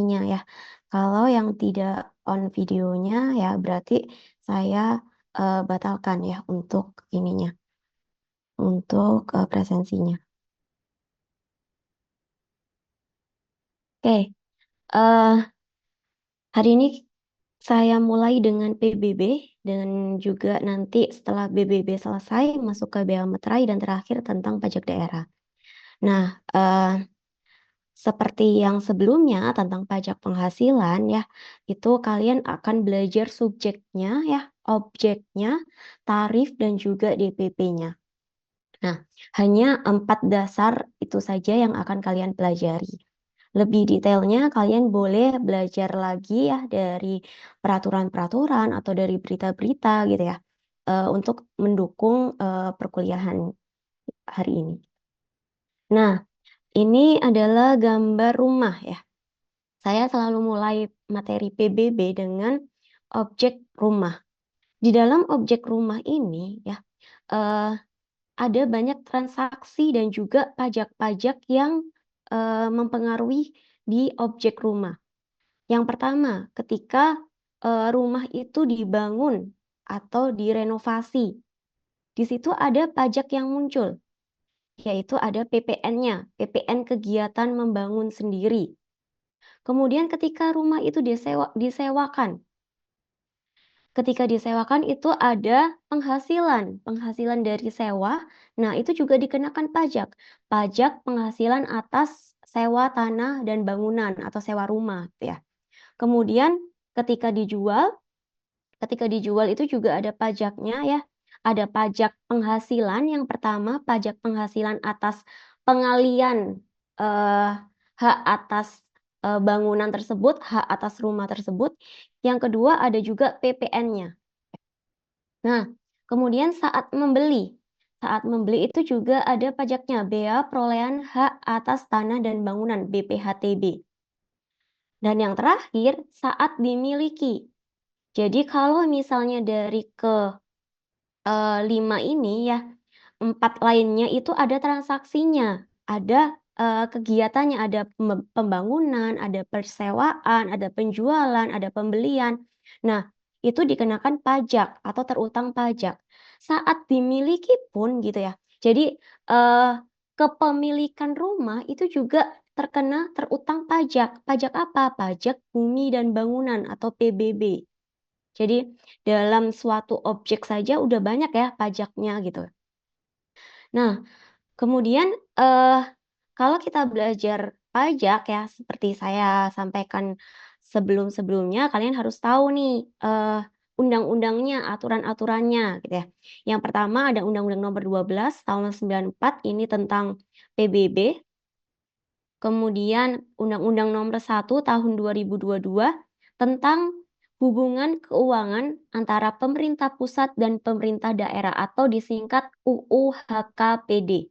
ya. Kalau yang tidak on videonya ya berarti saya batalkan ya untuk ininya, untuk presensinya. Oke, eh hari ini saya mulai dengan PBB dan juga nanti setelah PBB selesai masuk ke bea materai dan terakhir tentang pajak daerah. Nah, seperti yang sebelumnya tentang pajak penghasilan ya, itu kalian akan belajar subjeknya ya, objeknya, tarif dan juga DPP-nya. Nah, hanya 4 dasar itu saja yang akan kalian pelajari. Lebih detailnya kalian boleh belajar lagi ya dari peraturan-peraturan atau dari berita-berita gitu ya, untuk mendukung perkuliahan hari ini. Nah, ini adalah gambar rumah ya. Saya selalu mulai materi PBB dengan objek rumah. Di dalam objek rumah ini ya, eh, ada banyak transaksi dan juga pajak-pajak yang mempengaruhi di objek rumah. Yang pertama, ketika rumah itu dibangun atau direnovasi, di situ ada pajak yang muncul, yaitu ada PPN-nya, PPN kegiatan membangun sendiri. Kemudian ketika rumah itu disewakan, ketika disewakan itu ada penghasilan dari sewa. Nah, itu juga dikenakan pajak. Pajak penghasilan atas sewa tanah dan bangunan atau sewa rumah, ya. Kemudian ketika dijual itu juga ada pajaknya ya. Ada pajak penghasilan yang pertama, pajak penghasilan atas pengalian eh, hak atas bangunan tersebut, hak atas rumah tersebut. Yang kedua ada juga PPN-nya. Nah, kemudian saat membeli itu juga ada pajaknya, bea perolehan hak atas tanah dan bangunan, BPHTB. Dan yang terakhir, saat dimiliki. Jadi kalau misalnya dari ke 5 ini ya, 4 lainnya itu ada transaksinya, ada kegiatannya, ada pembangunan, ada persewaan, ada penjualan, ada pembelian. Nah, itu dikenakan pajak atau terutang pajak. Saat dimiliki pun gitu ya. Jadi eh, kepemilikan rumah itu juga terkena terutang pajak. Pajak apa? Pajak bumi dan bangunan atau PBB. Jadi dalam suatu objek saja udah banyak ya pajaknya gitu. Nah, kemudian kalau kita belajar pajak ya seperti saya sampaikan sebelum-sebelumnya, kalian harus tahu nih undang-undangnya, aturan-aturannya gitu ya. Yang pertama ada Undang-Undang Nomor 12 Tahun 94 ini tentang PBB. Kemudian Undang-Undang Nomor 1 Tahun 2022 tentang hubungan keuangan antara pemerintah pusat dan pemerintah daerah atau disingkat UU HKPD.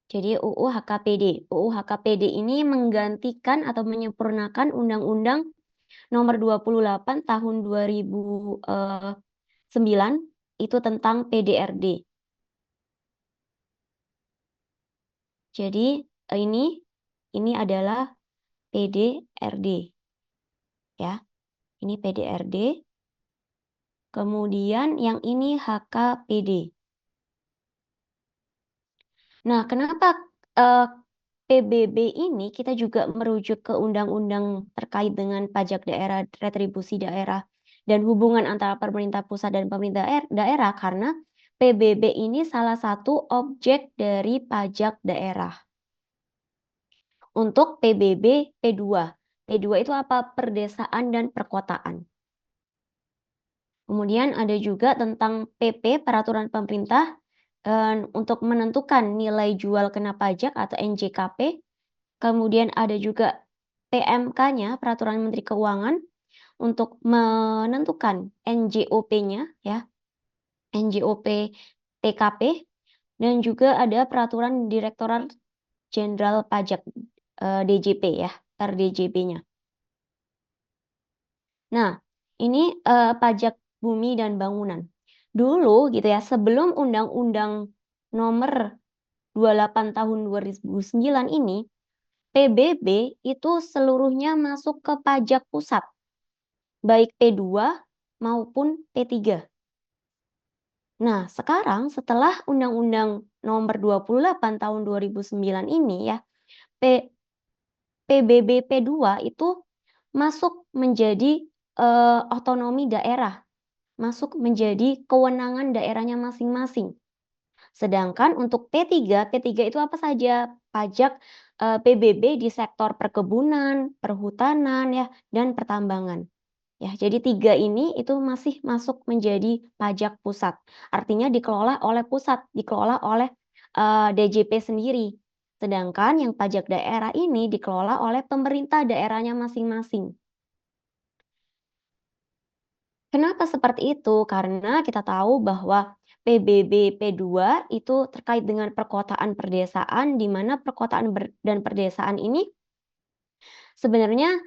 Jadi UU HKPD. UU HKPD ini menggantikan atau menyempurnakan Undang-Undang Nomor 28 Tahun 2009 itu tentang PDRD. Jadi ini adalah PDRD ya. Ini PDRD. Kemudian yang ini HKPD. Nah, kenapa eh, PBB ini kita juga merujuk ke undang-undang terkait dengan pajak daerah, retribusi daerah, dan hubungan antara pemerintah pusat dan pemerintah daerah karena PBB ini salah satu objek dari pajak daerah. Untuk PBB P2. P2 itu apa? Perdesaan dan perkotaan. Kemudian ada juga tentang PP, Peraturan Pemerintah, untuk menentukan nilai jual kena pajak atau NJKP. Kemudian ada juga PMK-nya, Peraturan Menteri Keuangan, untuk menentukan NJOP-nya, ya, NJOP TKP, dan juga ada Peraturan Direktorat Jenderal Pajak, DJP ya, RDJP-nya. Nah, ini pajak bumi dan bangunan. Dulu gitu ya, sebelum Undang-Undang Nomor 28 Tahun 2009 ini, PBB itu seluruhnya masuk ke pajak pusat, baik P2 maupun P3. Nah, sekarang setelah Undang-Undang Nomor 28 Tahun 2009 ini ya, PBB P2 itu masuk menjadi otonomi daerah, masuk menjadi kewenangan daerahnya masing-masing. Sedangkan untuk P3 itu apa saja? Pajak PBB di sektor perkebunan, perhutanan ya, dan pertambangan. Ya, jadi 3 ini itu masih masuk menjadi pajak pusat. Artinya dikelola oleh pusat, dikelola oleh DJP sendiri. Sedangkan yang pajak daerah ini dikelola oleh pemerintah daerahnya masing-masing. Kenapa seperti itu? Karena kita tahu bahwa PBB P2 itu terkait dengan perkotaan perdesaan, di mana perkotaan dan perdesaan ini sebenarnya,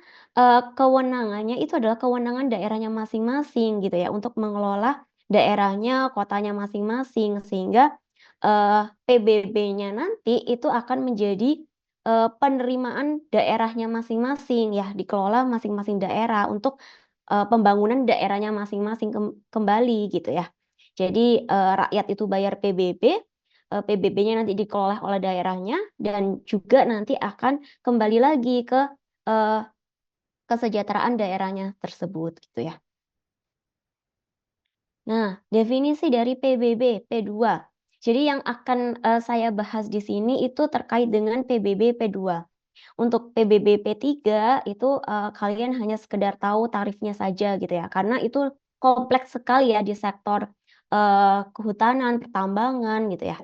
kewenangannya itu adalah kewenangan daerahnya masing-masing gitu ya, untuk mengelola daerahnya, kotanya masing-masing. Sehingga, PBB-nya nanti itu akan menjadi, penerimaan daerahnya masing-masing ya, dikelola masing-masing daerah untuk, pembangunan daerahnya masing-masing kembali gitu ya. Jadi, rakyat itu bayar PBB, PBB-nya nanti dikelola oleh daerahnya dan juga nanti akan kembali lagi ke Eee, kesejahteraan daerahnya tersebut gitu ya. Nah, definisi dari PBB P2. Jadi yang akan, saya bahas di sini itu terkait dengan PBB P2. Untuk PBB P3 itu, kalian hanya sekedar tahu tarifnya saja gitu ya, karena itu kompleks sekali ya di sektor, kehutanan, pertambangan gitu ya.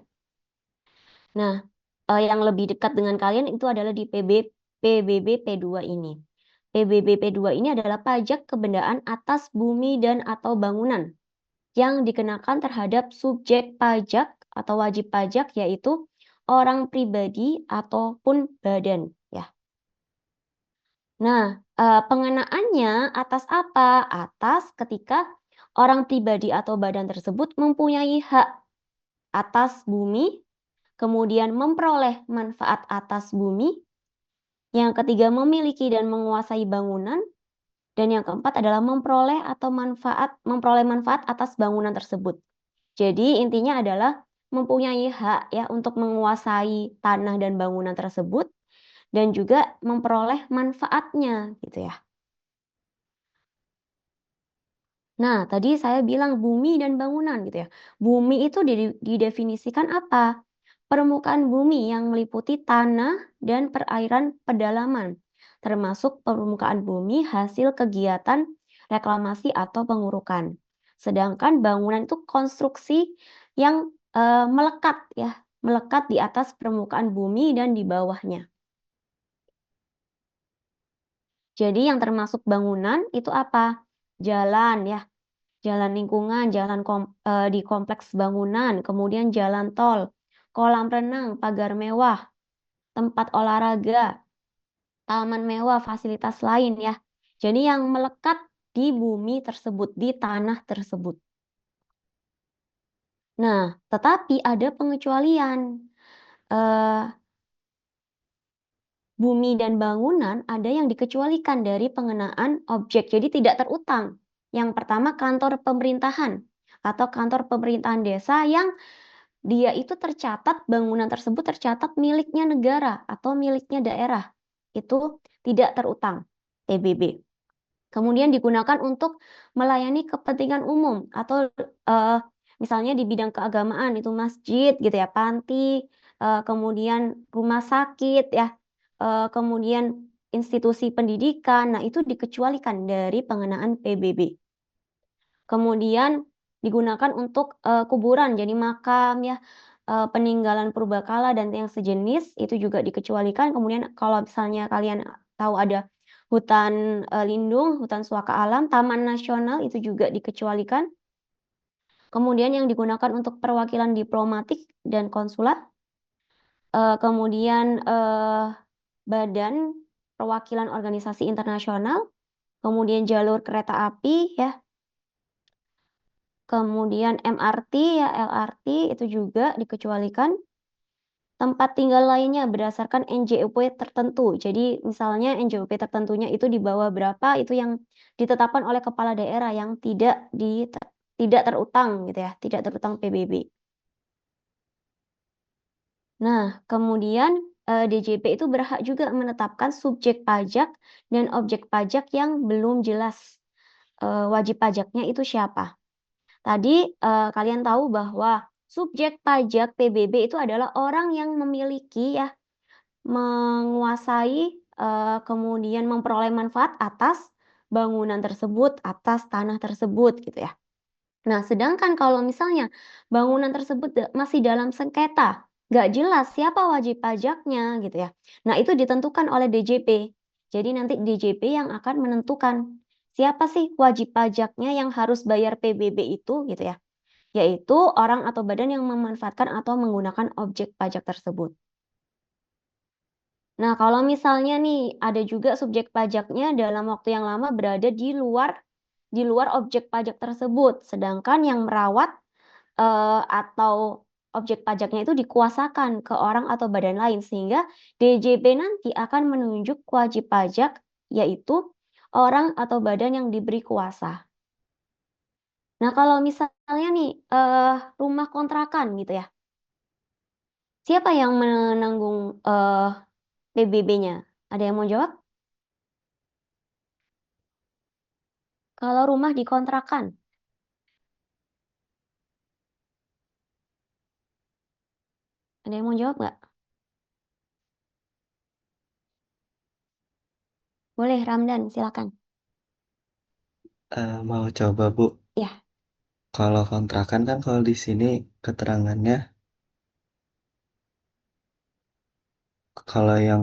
Nah, yang lebih dekat dengan kalian itu adalah di PBB P2 ini. PBB P2 ini adalah pajak kebendaan atas bumi dan atau bangunan yang dikenakan terhadap subjek pajak atau wajib pajak, yaitu orang pribadi ataupun badan ya. Nah, pengenaannya atas apa? Atas ketika orang pribadi atau badan tersebut mempunyai hak atas bumi, kemudian memperoleh manfaat atas bumi, yang ketiga memiliki dan menguasai bangunan, dan yang keempat adalah memperoleh manfaat atas bangunan tersebut. Jadi intinya adalah mempunyai hak ya untuk menguasai tanah dan bangunan tersebut dan juga memperoleh manfaatnya gitu ya. Nah, tadi saya bilang bumi dan bangunan gitu ya. Bumi itu didefinisikan apa? Permukaan bumi yang meliputi tanah dan perairan pedalaman, termasuk permukaan bumi hasil kegiatan reklamasi atau pengurukan. Sedangkan bangunan itu konstruksi yang melekat ya, melekat di atas permukaan bumi dan di bawahnya. Jadi yang termasuk bangunan itu apa? Jalan ya, jalan lingkungan, di kompleks bangunan, kemudian jalan tol, kolam renang, pagar mewah, tempat olahraga, taman mewah, fasilitas lain ya. Jadi yang melekat di bumi tersebut, di tanah tersebut. Nah, tetapi ada pengecualian. Eee, Bumi dan bangunan ada yang dikecualikan dari pengenaan objek, jadi tidak terutang. Yang pertama kantor pemerintahan atau kantor pemerintahan desa yang dia itu tercatat, bangunan tersebut tercatat miliknya negara atau miliknya daerah. Itu tidak terutang, PBB. Kemudian digunakan untuk melayani kepentingan umum atau, misalnya di bidang keagamaan itu masjid gitu ya, panti, kemudian rumah sakit ya, kemudian institusi pendidikan. Nah, itu dikecualikan dari pengenaan PBB. Kemudian digunakan untuk, kuburan, jadi makam ya, peninggalan purbakala dan yang sejenis itu juga dikecualikan. Kemudian kalau misalnya kalian tahu ada hutan, lindung, hutan suaka alam, taman nasional itu juga dikecualikan. Kemudian yang digunakan untuk perwakilan diplomatik dan konsulat, kemudian, badan perwakilan organisasi internasional, kemudian jalur kereta api ya. Kemudian MRT ya LRT itu juga dikecualikan. Tempat tinggal lainnya berdasarkan NJOP tertentu. Jadi misalnya NJOP tertentunya itu di bawah berapa, itu yang ditetapkan oleh kepala daerah yang tidak terutang gitu ya, tidak terutang PBB. Nah, kemudian DJP itu berhak juga menetapkan subjek pajak dan objek pajak yang belum jelas wajib pajaknya itu siapa. Tadi kalian tahu bahwa subjek pajak PBB itu adalah orang yang memiliki ya menguasai, kemudian memperoleh manfaat atas bangunan tersebut, atas tanah tersebut gitu ya. Nah, sedangkan kalau misalnya bangunan tersebut masih dalam sengketa, nggak jelas siapa wajib pajaknya gitu ya. Nah, itu ditentukan oleh DJP. Jadi nanti DJP yang akan menentukan siapa sih wajib pajaknya yang harus bayar PBB itu gitu ya, yaitu orang atau badan yang memanfaatkan atau menggunakan objek pajak tersebut. Nah, kalau misalnya nih, ada juga subjek pajaknya dalam waktu yang lama berada di luar objek pajak tersebut, sedangkan yang merawat, atau objek pajaknya itu dikuasakan ke orang atau badan lain, sehingga DJP nanti akan menunjuk wajib pajak, yaitu orang atau badan yang diberi kuasa. Nah, kalau misalnya nih, rumah kontrakan gitu ya, siapa yang menanggung, PBB-nya? Ada yang mau jawab? Kalau rumah dikontrakan. Ada yang mau jawab nggak? Boleh, Ramdan, silakan. Mau coba Bu, Ya, kalau kontrakan kan kalau di sini keterangannya kalau yang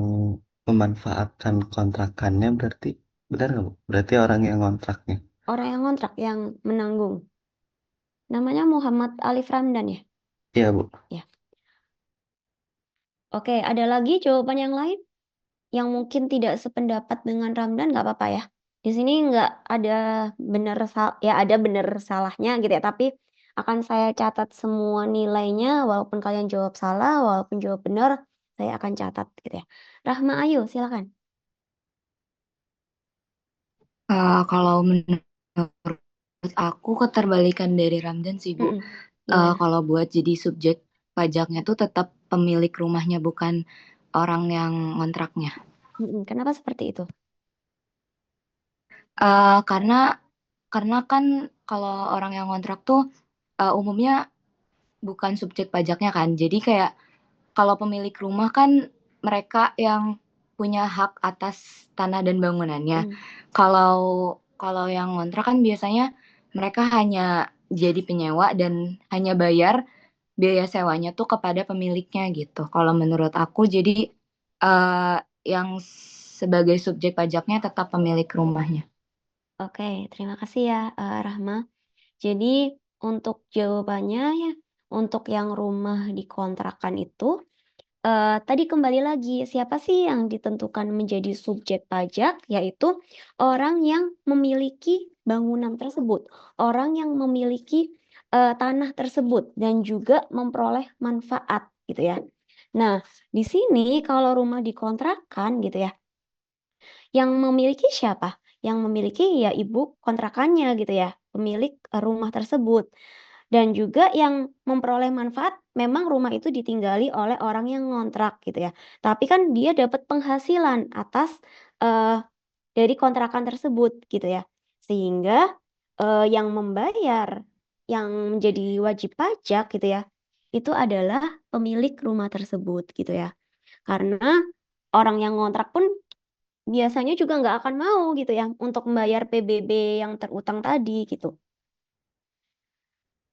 memanfaatkan kontrakannya berarti benar nggak Bu? Berarti orang yang kontraknya. orang yang ngontrak yang menanggung. Namanya Muhammad Alif Ramdan ya? Iya Bu. Ya. Oke, ada lagi jawaban yang lain yang mungkin tidak sependapat dengan Ramdan, nggak apa-apa ya. Di sini nggak ada ya ada benar salahnya gitu ya, tapi akan saya catat semua nilainya walaupun kalian jawab salah, walaupun jawab benar, saya akan catat gitu ya. Rahma, ayo silakan. Kalau menurut aku keterbalikan dari Ramdan sih, Bu. Mhm, gimana? Kalau buat jadi subjek pajaknya tuh tetap pemilik rumahnya, bukan orang yang ngontraknya. Kenapa seperti itu? Karena kan kalau orang yang ngontrak tuh umumnya bukan subjek pajaknya kan. Jadi kayak kalau pemilik rumah kan mereka yang punya hak atas tanah dan bangunannya. Mhm. Kalau kalau yang ngontrak kan biasanya mereka hanya jadi penyewa dan hanya bayar biaya sewanya tuh kepada pemiliknya gitu. Kalau menurut aku jadi yang sebagai subjek pajaknya tetap pemilik rumahnya. Oke, terima kasih ya, Rahma. Jadi untuk jawabannya ya, untuk yang rumah dikontrakan itu, tadi kembali lagi, siapa sih yang ditentukan menjadi subjek pajak? Yaitu orang yang memiliki bangunan tersebut, orang yang memiliki, tanah tersebut dan juga memperoleh manfaat gitu ya. Nah, di sini kalau rumah dikontrakan gitu ya, yang memiliki siapa? Yang memiliki ya ibu kontrakannya gitu ya, pemilik, rumah tersebut. Dan juga yang memperoleh manfaat memang rumah itu ditinggali oleh orang yang ngontrak gitu ya. Tapi kan dia dapat penghasilan atas, eee, dari kontrakan tersebut gitu ya. Sehingga, yang membayar, yang menjadi wajib pajak gitu ya, itu adalah pemilik rumah tersebut gitu ya. Karena orang yang ngontrak pun biasanya juga nggak akan mau gitu ya untuk membayar PBB yang terutang tadi gitu.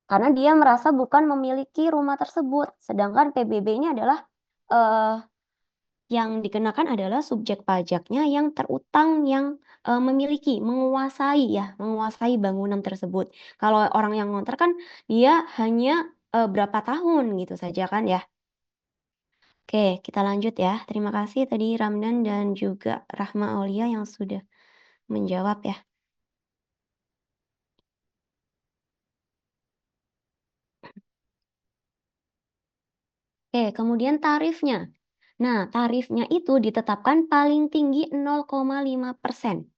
Karena dia merasa bukan memiliki rumah tersebut, sedangkan PBB-nya adalah, eee, yang dikenakan adalah subjek pajaknya yang terutang yang, menguasai bangunan tersebut. Kalau orang yang ngontrak kan dia hanya, berapa tahun gitu saja kan ya. Oke, kita lanjut ya. Terima kasih tadi Ramdan dan juga Rahma Aulia yang sudah menjawab ya. Oke, kemudian tarifnya. Nah, tarifnya itu ditetapkan paling tinggi 0,5%.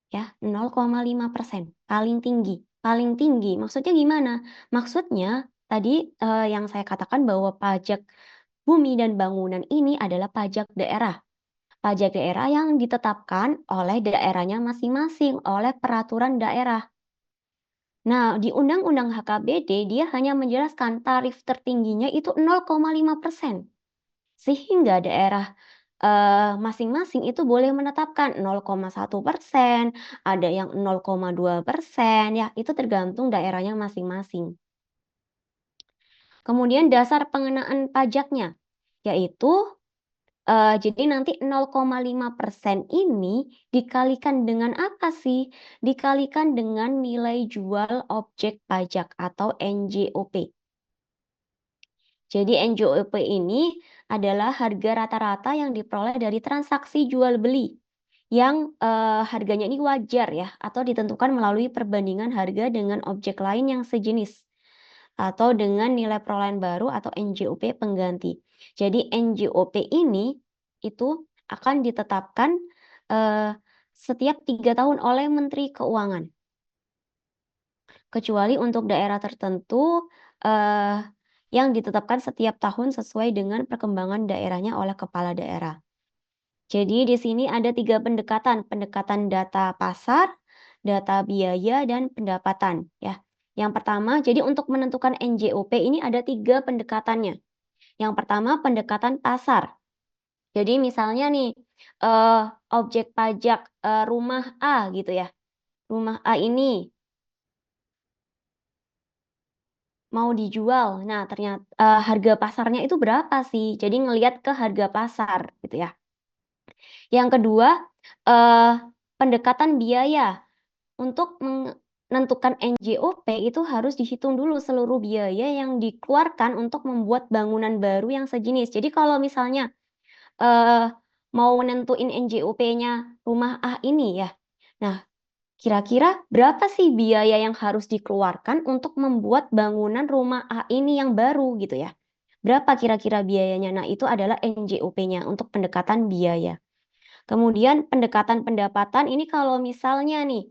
Ya, 0,5%. Paling tinggi. Paling tinggi. Maksudnya gimana? Maksudnya tadi yang saya katakan bahwa pajak bumi dan bangunan ini adalah pajak daerah. Pajak daerah yang ditetapkan oleh daerahnya masing-masing, oleh peraturan daerah. Nah, di Undang-Undang HKBD dia hanya menjelaskan tarif tertingginya itu 0,5%. Sehingga daerah masing-masing itu boleh menetapkan 0,1%, ada yang 0,2%, ya itu tergantung daerahnya masing-masing. Kemudian dasar pengenaan pajaknya, yaitu jadi nanti 0,5% ini dikalikan dengan apa sih? Dikalikan dengan nilai jual objek pajak atau NJOP. Jadi NJOP ini adalah harga rata-rata yang diperoleh dari transaksi jual beli yang harganya ini wajar ya atau ditentukan melalui perbandingan harga dengan objek lain yang sejenis atau dengan nilai perolehan baru atau NJOP pengganti. Jadi NJOP ini itu akan ditetapkan setiap 3 tahun oleh Menteri Keuangan. Kecuali untuk daerah tertentu yang ditetapkan setiap tahun sesuai dengan perkembangan daerahnya oleh kepala daerah. Jadi di sini ada 3 pendekatan, pendekatan data pasar, data biaya, dan pendapatan ya. Yang pertama, jadi untuk menentukan NJOP ini ada 3 pendekatannya. Yang pertama pendekatan pasar. Jadi misalnya nih objek pajak rumah A gitu ya. Rumah A ini mau dijual. Nah, ternyata harga pasarnya itu berapa sih? Jadi ngelihat ke harga pasar gitu ya. Yang kedua, pendekatan biaya. Untuk menentukan NJOP itu harus dihitung dulu seluruh biaya yang dikeluarkan untuk membuat bangunan baru yang sejenis. Jadi kalau misalnya mau nentuin NJOP-nya rumah A ini ya. Nah, kira-kira berapa sih biaya yang harus dikeluarkan untuk membuat bangunan rumah A ini yang baru gitu ya? Berapa kira-kira biayanya? Nah, itu adalah NJOP-nya untuk pendekatan biaya. Kemudian pendekatan pendapatan ini kalau misalnya nih,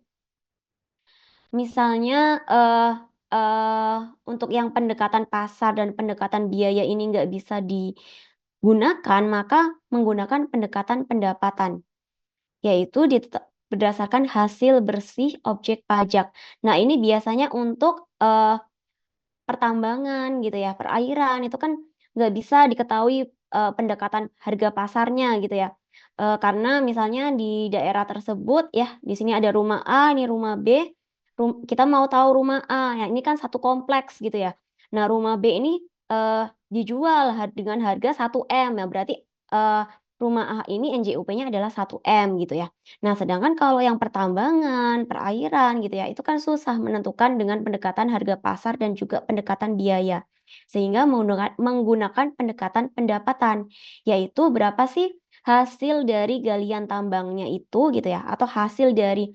misalnya untuk yang pendekatan pasar dan pendekatan biaya ini nggak bisa digunakan, maka menggunakan pendekatan pendapatan, yaitu berdasarkan hasil bersih objek pajak. Nah, ini biasanya untuk pertambangan gitu ya, perairan itu kan nggak bisa diketahui pendekatan harga pasarnya gitu ya. Karena misalnya di daerah tersebut ya, di sini ada rumah A, ini rumah B, kita mau tahu rumah A, ya ini kan satu kompleks gitu ya. Nah, rumah B ini dijual dengan harga 1 M, ya berarti rumah A ini NJOP-nya adalah 1 M gitu ya. Nah, sedangkan kalau yang pertambangan, perairan gitu ya, itu kan susah menentukan dengan pendekatan harga pasar dan juga pendekatan biaya. Sehingga menggunakan pendekatan pendapatan, yaitu berapa sih hasil dari galian tambangnya itu gitu ya, atau hasil dari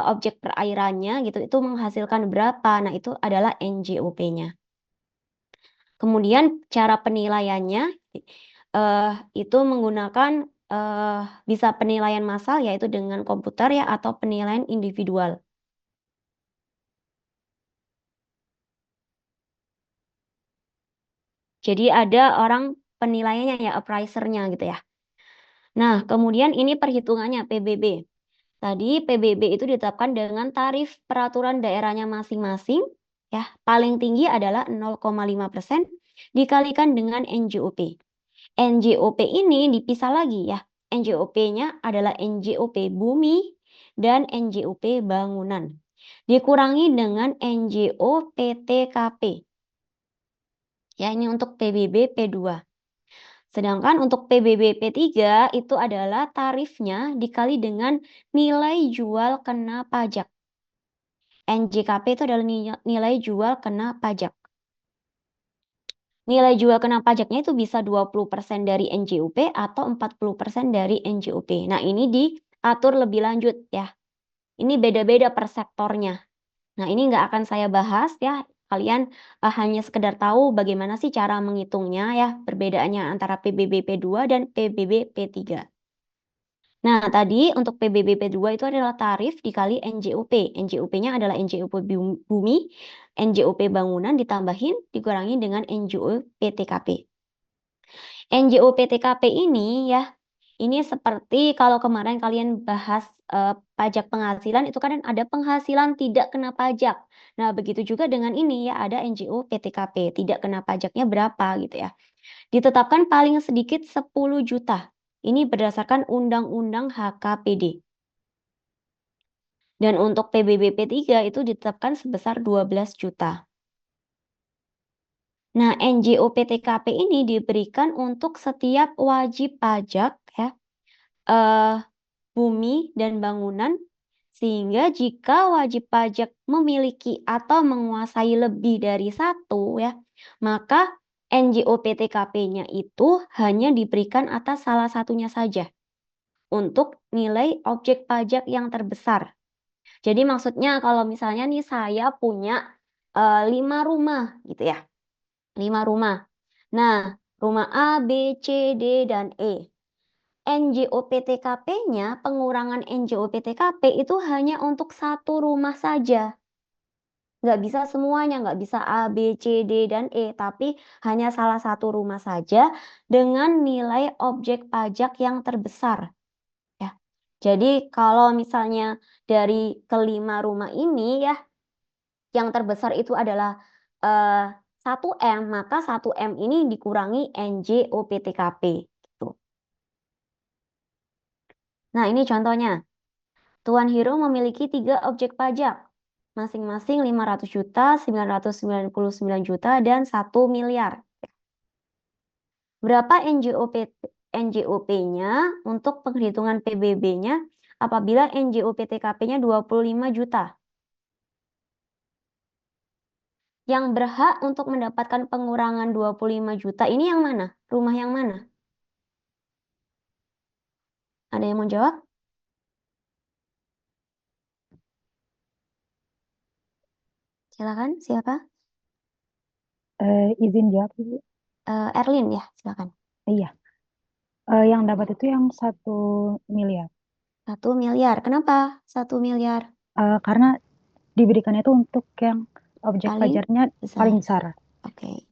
objek perairannya gitu, itu menghasilkan berapa. Nah, itu adalah NJOP-nya. Kemudian cara penilaiannya itu menggunakan bisa penilaian massal yaitu dengan komputer ya atau penilaian individual. Jadi ada orang penilaiannya ya, appraiser-nya gitu ya. Nah, kemudian ini perhitungannya PBB. Tadi PBB itu ditetapkan dengan tarif peraturan daerahnya masing-masing ya. Paling tinggi adalah 0,5% dikalikan dengan NJOP. NJOP ini dipisah lagi ya. NJOP-nya adalah NJOP bumi dan NJOP bangunan. Dikurangi dengan NJO PTKP. Ya, ini untuk PBB P2. Sedangkan untuk PBB P3 itu adalah tarifnya dikali dengan nilai jual kena pajak. NJKP itu adalah nilai jual kena pajak. Nilai jual kena pajaknya itu bisa 20% dari NJOP atau 40% dari NJOP. Nah, ini diatur lebih lanjut ya. Ini beda-beda per sektornya. Nah, ini nggak akan saya bahas ya. Kalian hanya sekedar tahu bagaimana sih cara menghitungnya ya, perbedaannya antara PBB P2 dan PBB P3. Nah, tadi untuk PBB P2 itu adalah tarif dikali NJOP. NJOP-nya adalah NJOP bumi, NJOP bangunan ditambahin dikurangi dengan NJOP TKP. NJOP TKP ini ya, ini seperti kalau kemarin kalian bahas pajak penghasilan, itu kan ada penghasilan tidak kena pajak. Nah, begitu juga dengan ini ya, ada NJO PTKP, tidak kena pajaknya berapa gitu ya. Ditetapkan paling sedikit 10 juta. Ini berdasarkan Undang-Undang HKPD. Dan untuk PBB P3 itu ditetapkan sebesar 12 juta. Nah, NJO PTKP ini diberikan untuk setiap wajib pajak ya, bumi dan bangunan, sehingga jika wajib pajak memiliki atau menguasai lebih dari satu ya, maka NJO PTKP-nya itu hanya diberikan atas salah satunya saja untuk nilai objek pajak yang terbesar. Jadi maksudnya kalau misalnya nih saya punya 5 rumah gitu ya, 5 rumah. Nah, rumah A, B, C, D, dan E. NJOP-TKP-nya, pengurangan NJOP-TKP itu hanya untuk satu rumah saja. Nggak bisa semuanya, nggak bisa A, B, C, D, dan E, tapi hanya salah satu rumah saja dengan nilai objek pajak yang terbesar. Ya. Jadi kalau misalnya dari kelima rumah ini ya, yang terbesar itu adalah 1M, maka 1M ini dikurangi NJOP-TKP. Gitu. Nah, ini contohnya. Tuan Hero memiliki 3 objek pajak, masing-masing 500 juta, 999 juta, dan 1 miliar. Berapa NJOP-nya untuk penghitungan PBB-nya apabila NJOP-TKP-nya 25 juta? Yang berhak untuk mendapatkan pengurangan 25 juta ini yang mana? Rumah yang mana? Ada yang mau jawab? Silakan, siapa? Izin jawab, Ibu. Erlin ya, silakan. Iya. Yang dapat itu yang 1 miliar. 1 miliar. Kenapa 1 miliar? Karena diberikannya itu untuk yang objek Paling pajaknya besar. paling besar. Oke.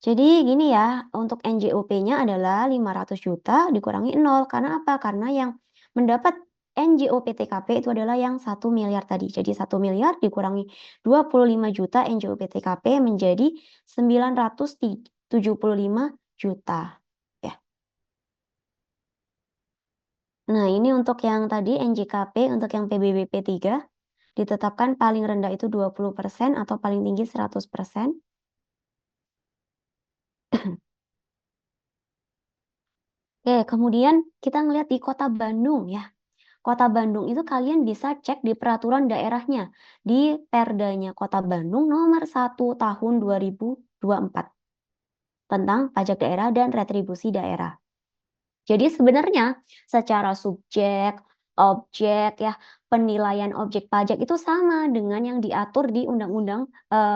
Jadi gini ya, untuk NJOP-nya adalah 500 juta dikurangi 0. Karena apa? Karena yang mendapat NJOP TKP itu adalah yang 1 miliar tadi. Jadi 1 miliar dikurangi 25 juta NJOP TKP menjadi 975 juta. Ya. Nah, ini untuk yang tadi NJKP, untuk yang PBB P3 ditetapkan paling rendah itu 20% atau paling tinggi 100%. Oke, kemudian kita ngeliat di Kota Bandung ya. Kota Bandung itu kalian bisa cek di peraturan daerahnya. Di Perdanya Kota Bandung nomor 1 tahun 2024. Tentang pajak daerah dan retribusi daerah. Jadi sebenarnya secara subjek, objek ya, penilaian objek pajak itu sama dengan yang diatur di Undang-Undang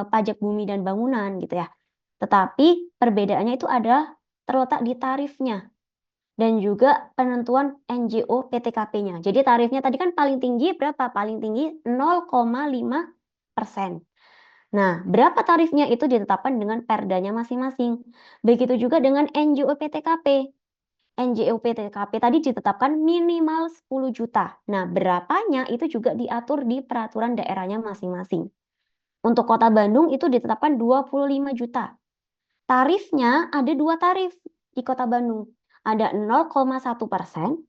Pajak Bumi dan Bangunan gitu ya. Tetapi perbedaannya itu ada terletak di tarifnya dan juga penentuan NJO PTKP-nya. Jadi tarifnya tadi kan paling tinggi berapa? Paling tinggi 0,5%. Nah, berapa tarifnya itu ditetapkan dengan perdanya masing-masing. Begitu juga dengan NJO PTKP. NJO PTKP tadi ditetapkan minimal 10 juta. Nah, berapanya itu juga diatur di peraturan daerahnya masing-masing. Untuk Kota Bandung itu ditetapkan 25 juta. Tarifnya ada 2 tarif di Kota Bandung. Ada 0,1%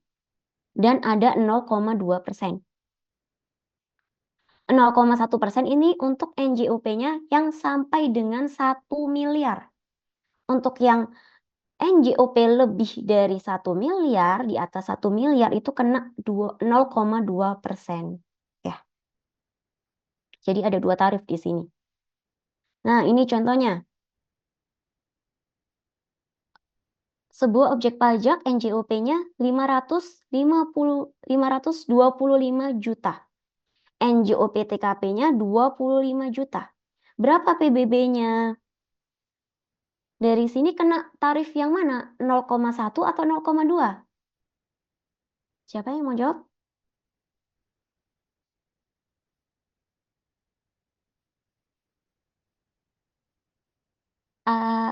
dan ada 0,2%. 0,1% ini untuk NJOP-nya yang sampai dengan 1 miliar. Untuk yang NJOP lebih dari 1 miliar, di atas 1 miliar itu kena 0,2%. Ya. Jadi ada 2 tarif di sini. Nah, ini contohnya. Sebuah objek pajak NJOP-nya 525 juta. NJOP TKP-nya 25 juta. Berapa PBB-nya? Dari sini kena tarif yang mana? 0,1 atau 0,2? Siapa yang mau jawab?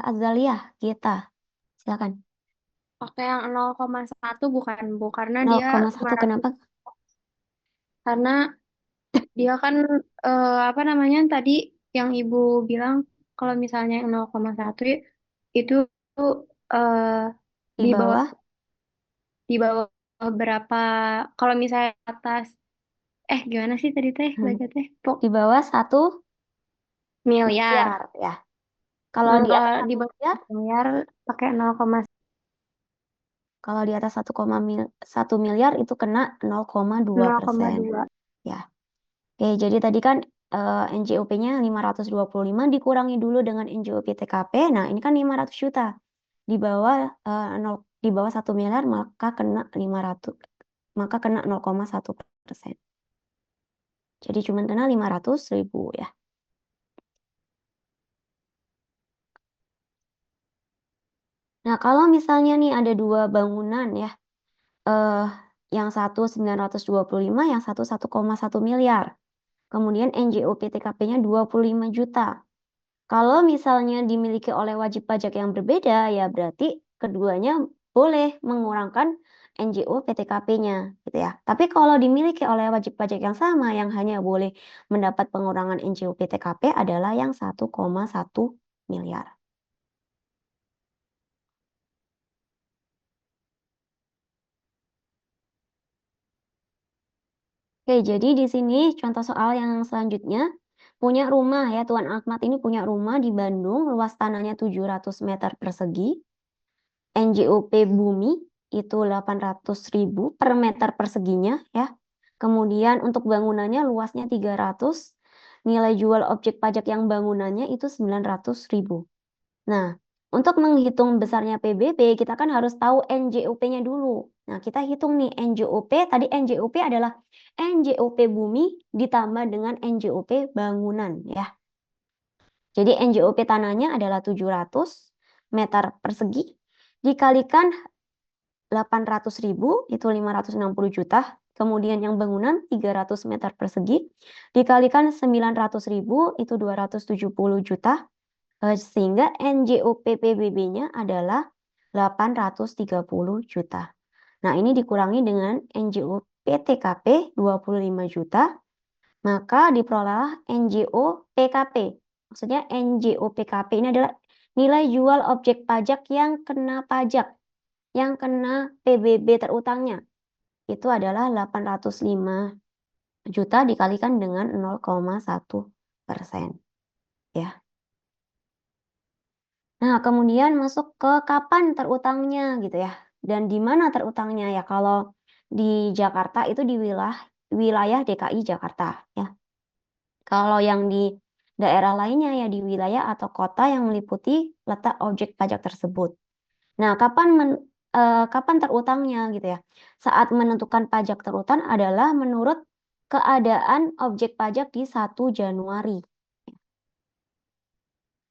Azalia, Gita. Silakan. Oke, yang 0,1 bukan, Bu, karena dia 0,1 kenapa? karena dia kan apa namanya tadi yang Ibu bilang kalau misalnya yang 0,1 itu eh, Di di bawah bawah di bawah berapa kalau misalnya atas gimana sih tadi teh baca teh di bawah 1 miliar. miliar ya. Kalau di atas 1 Di bawah miliar, miliar pakai 0,1. kalau di atas 1 miliar itu kena 0,2%. Ya. Oke, jadi tadi kan NJOP-nya 525 dikurangi dulu dengan NJOP TKP. Nah, ini kan 500 juta. Di bawah 1 miliar maka kena 0,1%. Jadi cuma kena 500.000 ya. Nah, kalau misalnya nih ada 2 bangunan ya. Yang satu 925, yang satu 1,1 miliar. Kemudian NJOP TKP-nya 25 juta. Kalau misalnya dimiliki oleh wajib pajak yang berbeda, ya berarti keduanya boleh mengurangkan NJO PTKP-nya, gitu ya. Tapi kalau dimiliki oleh wajib pajak yang sama, yang hanya boleh mendapat pengurangan NJO PTKP adalah yang 1,1 miliar. Oke, jadi di sini contoh soal yang selanjutnya. Punya rumah ya, Tuan Ahmad ini punya rumah di Bandung, luas tanahnya 700 meter persegi. NJOP bumi itu 800.000 per meter perseginya ya. Kemudian untuk bangunannya luasnya 300, nilai jual objek pajak yang bangunannya itu 900.000. Nah, untuk menghitung besarnya PBB, kita kan harus tahu NJOP-nya dulu. Nah, kita hitung nih NJOP, tadi NJOP adalah NJOP bumi ditambah dengan NJOP bangunan ya. Jadi NJOP tanahnya adalah 700 meter persegi, dikalikan 800.000 itu 560 juta. Kemudian yang bangunan 300 meter persegi, dikalikan 900.000 itu 270 juta. Sehingga NJOP PBB-nya adalah 830 juta. Nah, ini dikurangi dengan NJOP TKP 25 juta, maka diperolehlah NJO PKP. Maksudnya NJO PKP ini adalah nilai jual objek pajak yang kena pajak, yang kena PBB terutangnya. Itu adalah 805 juta dikalikan dengan 0,1%. Ya. Nah, kemudian masuk ke kapan terutangnya gitu ya. Dan di mana terutangnya ya? Kalau di Jakarta itu di wilayah DKI Jakarta ya. Kalau yang di daerah lainnya ya di wilayah atau kota yang meliputi letak objek pajak tersebut. Nah, kapan terutangnya gitu ya? Saat menentukan pajak terutang adalah menurut keadaan objek pajak di 1 Januari.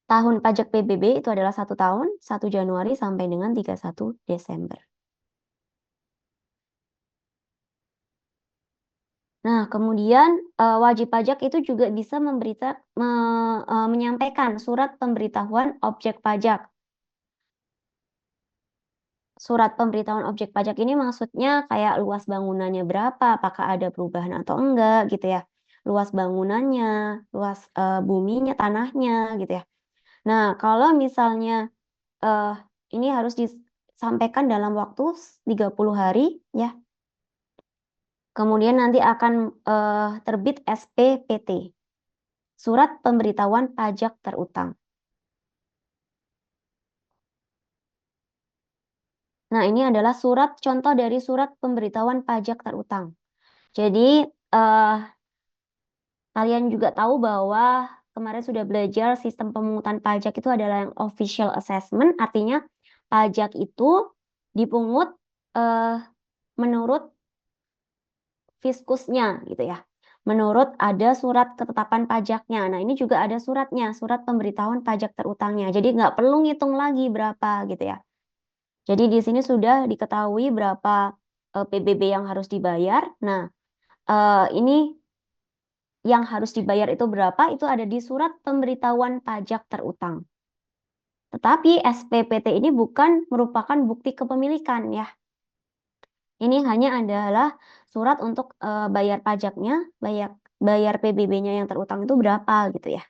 Tahun pajak PBB itu adalah 1 tahun, 1 Januari sampai dengan 31 Desember. Nah, kemudian wajib pajak itu juga bisa menyampaikan surat pemberitahuan objek pajak. Surat pemberitahuan objek pajak ini maksudnya kayak luas bangunannya berapa, apakah ada perubahan atau enggak gitu ya. Luas bangunannya, luas buminya, tanahnya gitu ya. Nah, kalau misalnya ini harus disampaikan dalam waktu 30 hari ya. Kemudian nanti akan terbit SPPT, Surat Pemberitahuan Pajak Terutang. Nah, ini adalah contoh dari surat pemberitahuan pajak terutang. Jadi, kalian juga tahu bahwa kemarin sudah belajar sistem pemungutan pajak itu adalah yang official assessment, artinya pajak itu dipungut menurut fiskusnya gitu ya. menurut ada surat ketetapan pajaknya. Nah, ini juga ada suratnya, surat pemberitahuan pajak terutangnya. Jadi nggak perlu ngitung lagi berapa gitu ya. Jadi di sini sudah diketahui berapa PBB yang harus dibayar. Nah, ini yang harus dibayar itu berapa? Itu ada di surat pemberitahuan pajak terutang. Tetapi SPPT ini bukan merupakan bukti kepemilikan ya. Ini hanya adalah surat untuk bayar pajaknya, bayar PBB-nya yang terutang itu berapa gitu ya.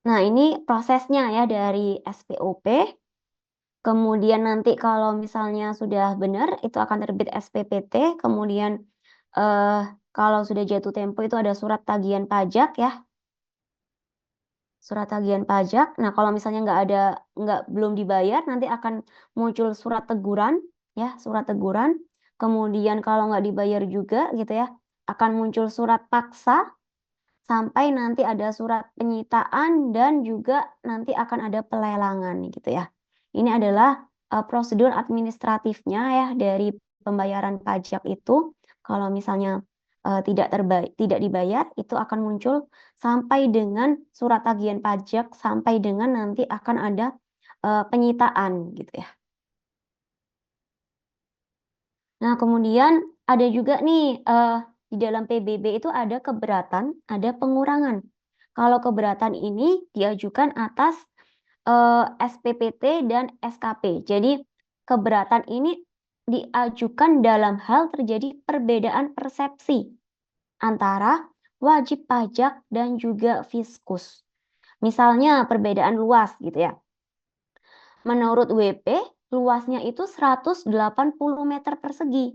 Nah, ini prosesnya ya dari SPOP. Kemudian nanti kalau misalnya sudah benar, itu akan terbit SPPT. Kemudian kalau sudah jatuh tempo itu ada surat tagihan pajak ya. Surat tagihan pajak. Nah, kalau misalnya belum dibayar, nanti akan muncul surat teguran, ya, surat teguran. Kemudian kalau nggak dibayar juga, gitu ya, akan muncul surat paksa, sampai nanti ada surat penyitaan dan juga nanti akan ada pelelangan, gitu ya. Ini adalah prosedur administratifnya ya dari pembayaran pajak itu. Kalau misalnya tidak dibayar, itu akan muncul sampai dengan surat tagihan pajak, sampai dengan nanti akan ada penyitaan gitu ya. Nah, kemudian ada juga nih di dalam PBB itu ada keberatan, ada pengurangan. Kalau keberatan ini diajukan atas SPPT dan SKP. Jadi keberatan ini diajukan dalam hal terjadi perbedaan persepsi antara wajib pajak dan juga fiskus. Misalnya perbedaan luas gitu ya. Menurut WP, luasnya itu 180 meter persegi.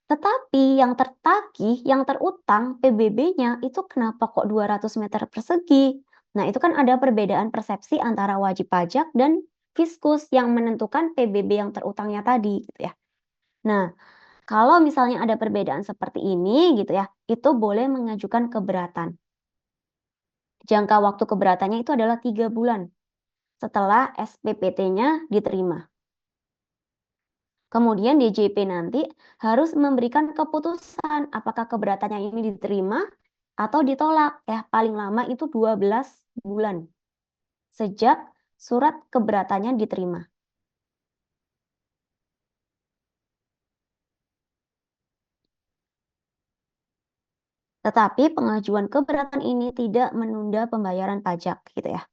Tetapi yang tertagih, yang terutang PBB-nya itu kenapa kok 200 meter persegi? Nah, itu kan ada perbedaan persepsi antara wajib pajak dan fiskus yang menentukan PBB yang terutangnya tadi gitu ya. Nah, kalau misalnya ada perbedaan seperti ini gitu ya, itu boleh mengajukan keberatan. Jangka waktu keberatannya itu adalah 3 bulan setelah SPPT-nya diterima. Kemudian DJP nanti harus memberikan keputusan apakah keberatannya ini diterima atau ditolak ya, paling lama itu 12 bulan sejak surat keberatannya diterima. Tetapi pengajuan keberatan ini tidak menunda pembayaran pajak gitu ya.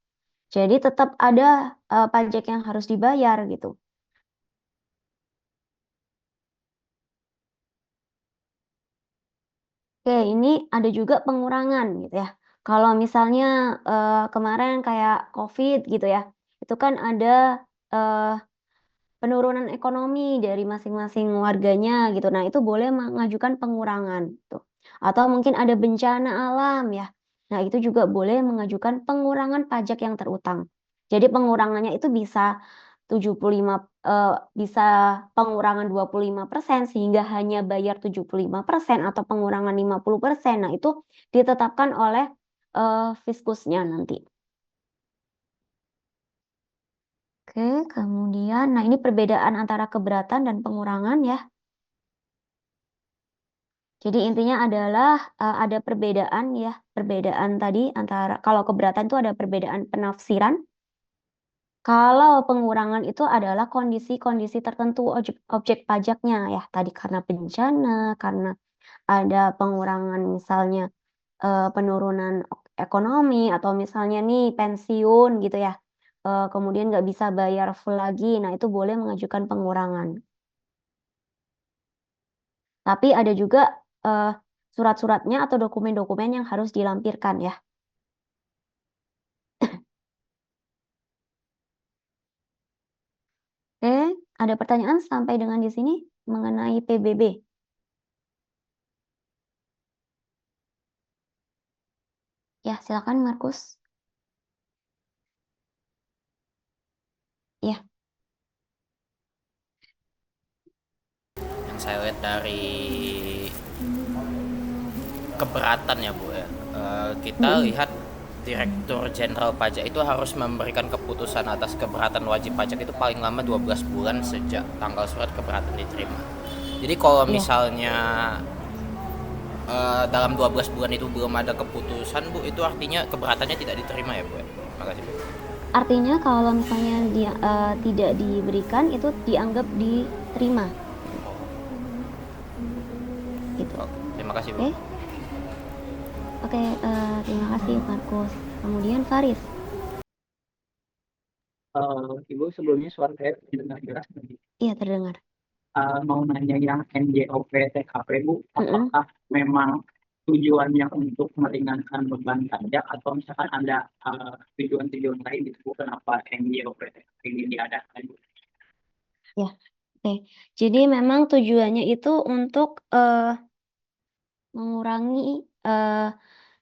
Jadi tetap ada pajak yang harus dibayar gitu. Oke, ini ada juga pengurangan gitu ya. Kalau misalnya kemarin kayak COVID gitu ya, itu kan ada penurunan ekonomi dari masing-masing warganya gitu. Nah, itu boleh mengajukan pengurangan gitu. Atau mungkin ada bencana alam ya. Nah, itu juga boleh mengajukan pengurangan pajak yang terutang. Jadi pengurangannya itu bisa 75 bisa pengurangan 25% sehingga hanya bayar 75% atau pengurangan 50%. Nah, itu ditetapkan oleh fiskusnya nanti. Oke, kemudian, nah ini perbedaan antara keberatan dan pengurangan ya. Jadi intinya adalah ada perbedaan ya, perbedaan tadi antara, kalau keberatan itu ada perbedaan penafsiran. Kalau pengurangan itu adalah kondisi-kondisi tertentu objek pajaknya ya, tadi karena bencana, karena ada pengurangan misalnya penurunan ekonomi, atau misalnya nih pensiun gitu ya. Kemudian nggak bisa bayar full lagi, nah itu boleh mengajukan pengurangan. Tapi ada juga surat-suratnya atau dokumen-dokumen yang harus dilampirkan ya. Oke, ada pertanyaan sampai dengan di sini mengenai PBB? Ya, silakan Markus. Ya. Yang saya lihat dari keberatan ya Bu ya, kita lihat Direktur Jenderal Pajak itu harus memberikan keputusan atas keberatan wajib pajak itu paling lama 12 bulan sejak tanggal surat keberatan diterima. Jadi kalau Iya. misalnya dalam 12 bulan itu belum ada keputusan Bu, itu artinya keberatannya tidak diterima ya Bu ya? Makasih Bu. Artinya kalau misalnya dia tidak diberikan itu dianggap diterima gitu. Oke, terima kasih Bu. Oke. Oke, terima kasih Markus. Kemudian Faris. Ibu sebelumnya suara saya dengar jelas. Iya, terdengar. Mau nanya yang NJOP TKP Bu, Mm-mm. apakah memang tujuannya untuk meringankan beban pajak atau misalkan ada tujuan-tujuan lain gitu Bu, kenapa NJOP TKP ini diadakan Bu? Ya, oke. Jadi memang tujuannya itu untuk mengurangi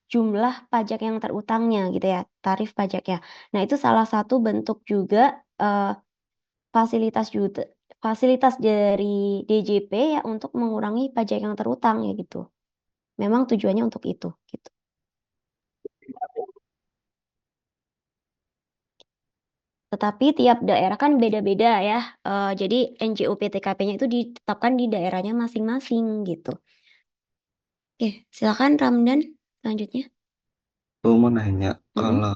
jumlah pajak yang terutangnya gitu ya, tarif pajaknya. Nah, itu salah satu bentuk juga fasilitas dari DJP ya untuk mengurangi pajak yang terutang ya gitu. Memang tujuannya untuk itu gitu. Tetapi tiap daerah kan beda-beda ya. Jadi NJOP TKP-nya itu ditetapkan di daerahnya masing-masing gitu. Oke, silakan Ramdan selanjutnya. Aku mau nanya, Mm-mm. kalau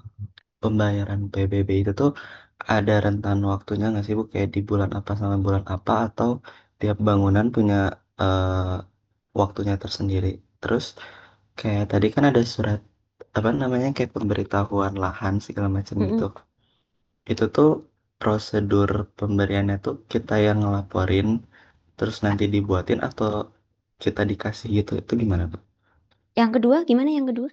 pembayaran PBB itu tuh ada rentan waktunya nggak sih Bu? Kayak di bulan apa sama bulan apa, atau tiap bangunan punya eh, waktunya tersendiri? Terus kayak tadi kan ada surat apa namanya kayak pemberitahuan lahan segala macam gitu. Mm-mm. Itu tuh prosedur pemberiannya tuh kita yang ngelaporin, terus nanti dibuatin atau kita dikasih gitu? Itu gimana Pak? Yang kedua, gimana yang kedua?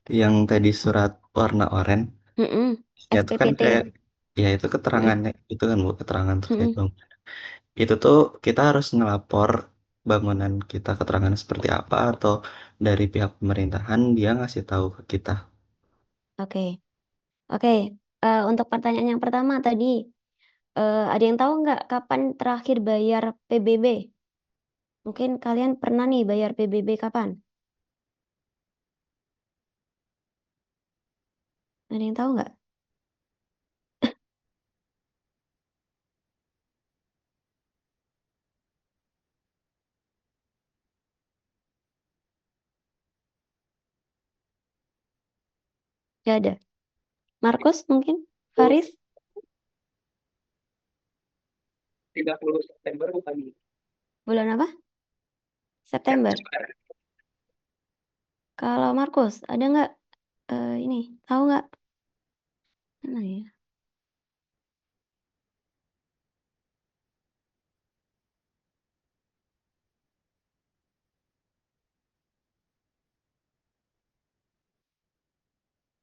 Yang tadi surat warna oranye, Mm-mm. ya itu kan SPPT. kayak ya itu Mm-mm. keterangannya itu kan Bu, keterangan terkait Mm-mm. bangunan. Itu tuh kita harus ngelapor bangunan kita keterangan seperti apa, atau dari pihak pemerintahan dia ngasih tahu ke kita. Oke. Oke. Untuk pertanyaan yang pertama tadi, ada yang tahu nggak kapan terakhir bayar PBB? Mungkin kalian pernah nih bayar PBB kapan? Ada yang tahu nggak? Nggak ada. Markus mungkin? Faris? 30 September bukan Bulan apa? September. Kalau Markus, ada nggak ini? Tahu nggak? Mana ya?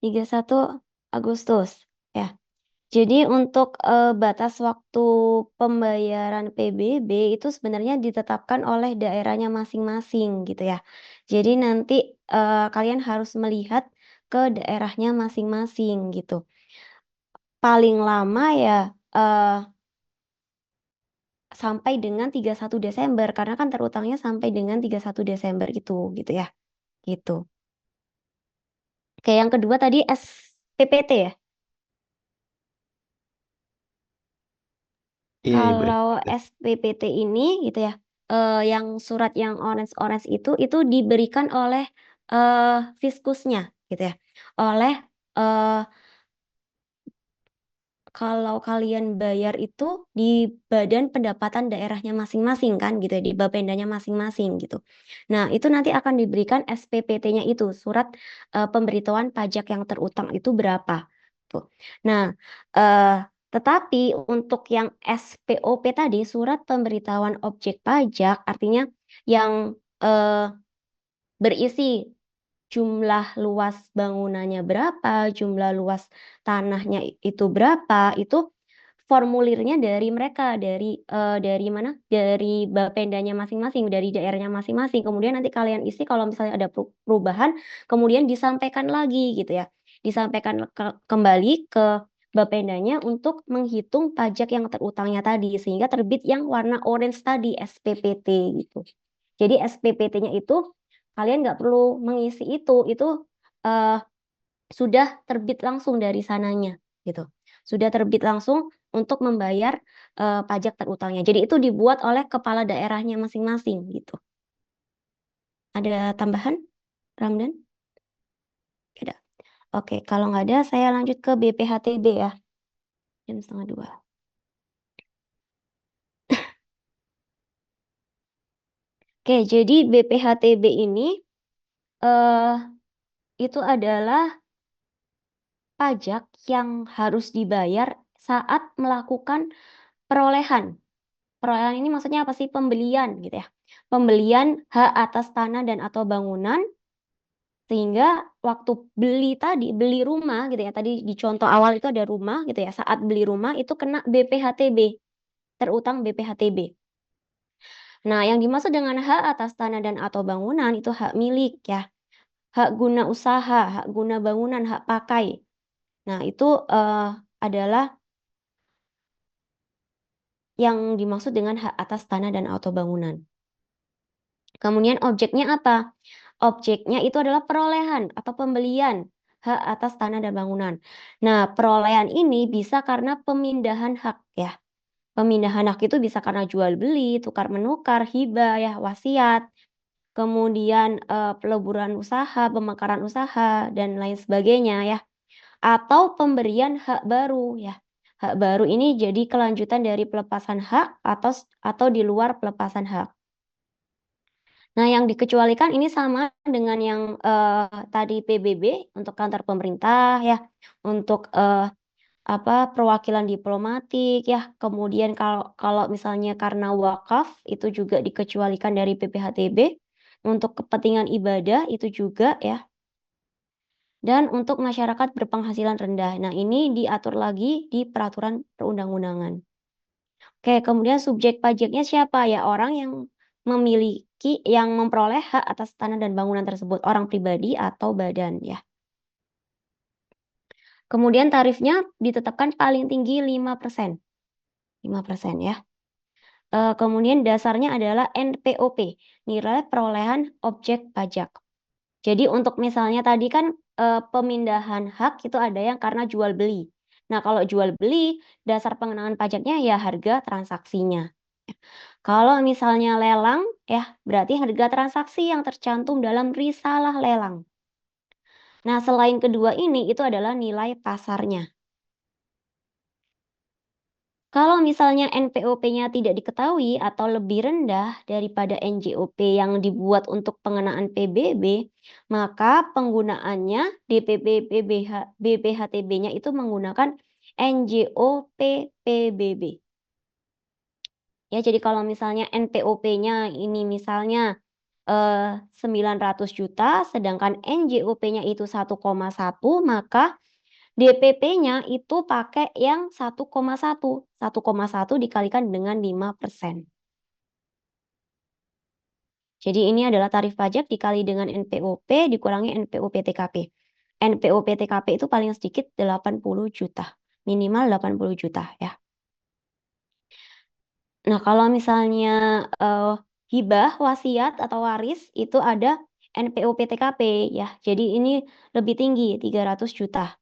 Tiga 31 Agustus. Ya. Jadi untuk batas waktu pembayaran PBB itu sebenarnya ditetapkan oleh daerahnya masing-masing gitu ya. Jadi nanti kalian harus melihat ke daerahnya masing-masing gitu. Paling lama ya sampai dengan 31 Desember karena kan terutangnya sampai dengan 31 Desember gitu ya. Gitu. Oke, yang kedua tadi SPPT ya. Iya Ibu. Kalau SPPT ini gitu ya, yang surat yang orange-orange itu diberikan oleh fiskusnya gitu ya, oleh kalau kalian bayar itu di badan pendapatan daerahnya masing-masing kan gitu ya, di Bapendanya masing-masing gitu. Nah, itu nanti akan diberikan SPPT-nya itu, surat pemberitahuan pajak yang terutang itu berapa. Tuh. Nah, tetapi untuk yang SPOP tadi, surat pemberitahuan objek pajak, artinya yang berisi jumlah luas bangunannya berapa, jumlah luas tanahnya itu berapa, itu formulirnya dari mereka, dari mana? Dari Bapendanya masing-masing, dari daerahnya masing-masing. Kemudian nanti kalian isi kalau misalnya ada perubahan, kemudian disampaikan lagi gitu ya. Disampaikan kembali ke Bapendanya untuk menghitung pajak yang terutangnya tadi sehingga terbit yang warna orange tadi SPPT gitu. Jadi SPPT-nya itu kalian nggak perlu mengisi itu sudah terbit langsung dari sananya gitu. Sudah terbit langsung untuk membayar pajak terutangnya. Jadi itu dibuat oleh kepala daerahnya masing-masing gitu. Ada tambahan, Ramdan? Tidak. Oke, kalau nggak ada, saya lanjut ke BPHTB ya. Jam 1:30. Oke, jadi BPHTB ini itu adalah pajak yang harus dibayar saat melakukan perolehan. Perolehan ini maksudnya apa sih? Pembelian gitu ya. Pembelian hak atas tanah dan atau bangunan, sehingga waktu beli rumah gitu ya, tadi di contoh awal itu ada rumah gitu ya, saat beli rumah itu kena BPHTB, terutang BPHTB. Nah, yang dimaksud dengan hak atas tanah dan atau bangunan itu hak milik ya, hak guna usaha, hak guna bangunan, hak pakai. Nah, itu adalah yang dimaksud dengan hak atas tanah dan atau bangunan. Kemudian objeknya apa? Objeknya itu adalah perolehan atau pembelian hak atas tanah dan bangunan. Nah, perolehan ini bisa karena pemindahan hak ya. Pemindahan hak itu bisa karena jual beli, tukar menukar, hibah ya, wasiat, kemudian peleburan usaha, pemekaran usaha dan lain sebagainya ya. Atau pemberian hak baru ya. Hak baru ini jadi kelanjutan dari pelepasan hak atau di luar pelepasan hak. Nah, yang dikecualikan ini sama dengan yang tadi PBB untuk kantor pemerintah ya, untuk perwakilan diplomatik ya. Kemudian kalau misalnya karena wakaf itu juga dikecualikan dari PPHTB, untuk kepentingan ibadah itu juga ya. Dan untuk masyarakat berpenghasilan rendah. Nah, ini diatur lagi di peraturan perundang-undangan. Oke, kemudian subjek pajaknya siapa? Ya, orang yang memperoleh hak atas tanah dan bangunan tersebut, orang pribadi atau badan ya. Kemudian tarifnya ditetapkan paling tinggi 5%. 5% ya. Kemudian dasarnya adalah NPOP, nilai perolehan objek pajak. Jadi untuk misalnya tadi kan pemindahan hak itu ada yang karena jual beli. Nah, kalau jual beli, dasar pengenaan pajaknya ya harga transaksinya. Kalau misalnya lelang, ya berarti harga transaksi yang tercantum dalam risalah lelang. Nah, selain kedua ini, itu adalah nilai pasarnya. Kalau misalnya NPOP-nya tidak diketahui atau lebih rendah daripada NJOP yang dibuat untuk pengenaan PBB, maka penggunaannya DPP BPHTB-nya itu menggunakan NJOP PBB. Ya, jadi kalau misalnya NPOP-nya ini misalnya 900 juta, sedangkan NJOP-nya itu 1,1, maka DPP-nya itu pakai yang 1,1. 1,1 dikalikan dengan 5%. Jadi ini adalah tarif pajak dikali dengan NPOP dikurangi NPOP TKP. NPOP TKP itu paling sedikit 80 juta. Minimal 80 juta ya. Nah, kalau misalnya hibah, wasiat atau waris itu ada NPOP TKP ya. Jadi ini lebih tinggi 300 juta.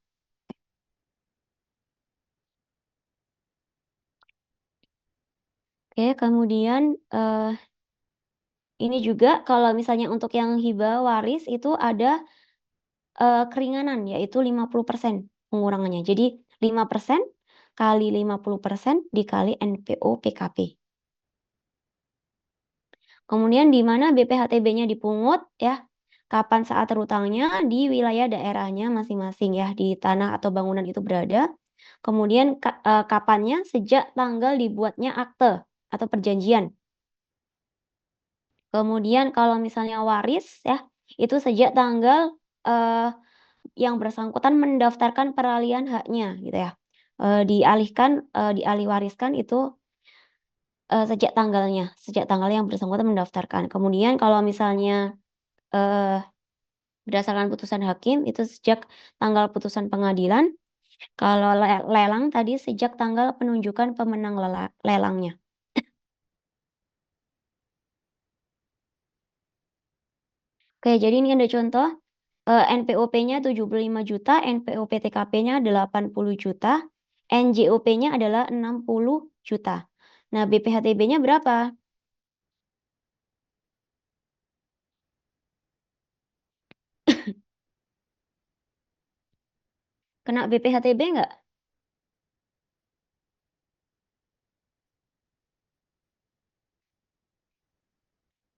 Oke, kemudian ini juga kalau misalnya untuk yang hibah waris itu ada keringanan yaitu 50% pengurangannya. Jadi 5% kali 50% dikali NPO PKP. Kemudian di mana BPHTB-nya dipungut ya, kapan saat terutangnya di wilayah daerahnya masing-masing ya, di tanah atau bangunan itu berada. Kemudian kapannya sejak tanggal dibuatnya akte atau perjanjian. Kemudian kalau misalnya waris ya, itu sejak tanggal yang bersangkutan mendaftarkan peralihan haknya gitu ya. Dialih wariskan itu sejak tanggal yang bersangkutan mendaftarkan. Kemudian kalau misalnya berdasarkan putusan hakim itu sejak tanggal putusan pengadilan. Kalau lelang tadi sejak tanggal penunjukan pemenang lelangnya. Oke, jadi ini ada contoh NPOP-nya 75 juta, NPOP TKP-nya 80 juta, NJOP-nya adalah 60 juta. Nah, BPHTB-nya berapa? Kena BPHTB nggak?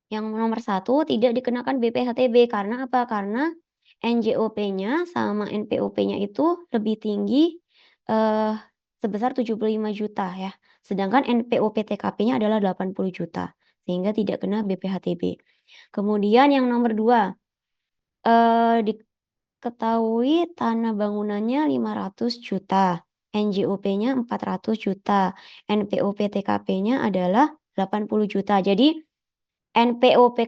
Yang nomor 1 tidak dikenakan BPHTB. Karena apa? Karena NJOP-nya sama NPOP-nya itu lebih tinggi sebesar 75 juta ya. Sedangkan NPOP TKP-nya adalah 80 juta. Sehingga tidak kena BPHTB. Kemudian yang nomor 2. Diketahui tanah bangunannya 500 juta. NJOP-nya 400 juta. NPOP TKP-nya adalah 80 juta. Jadi NPOP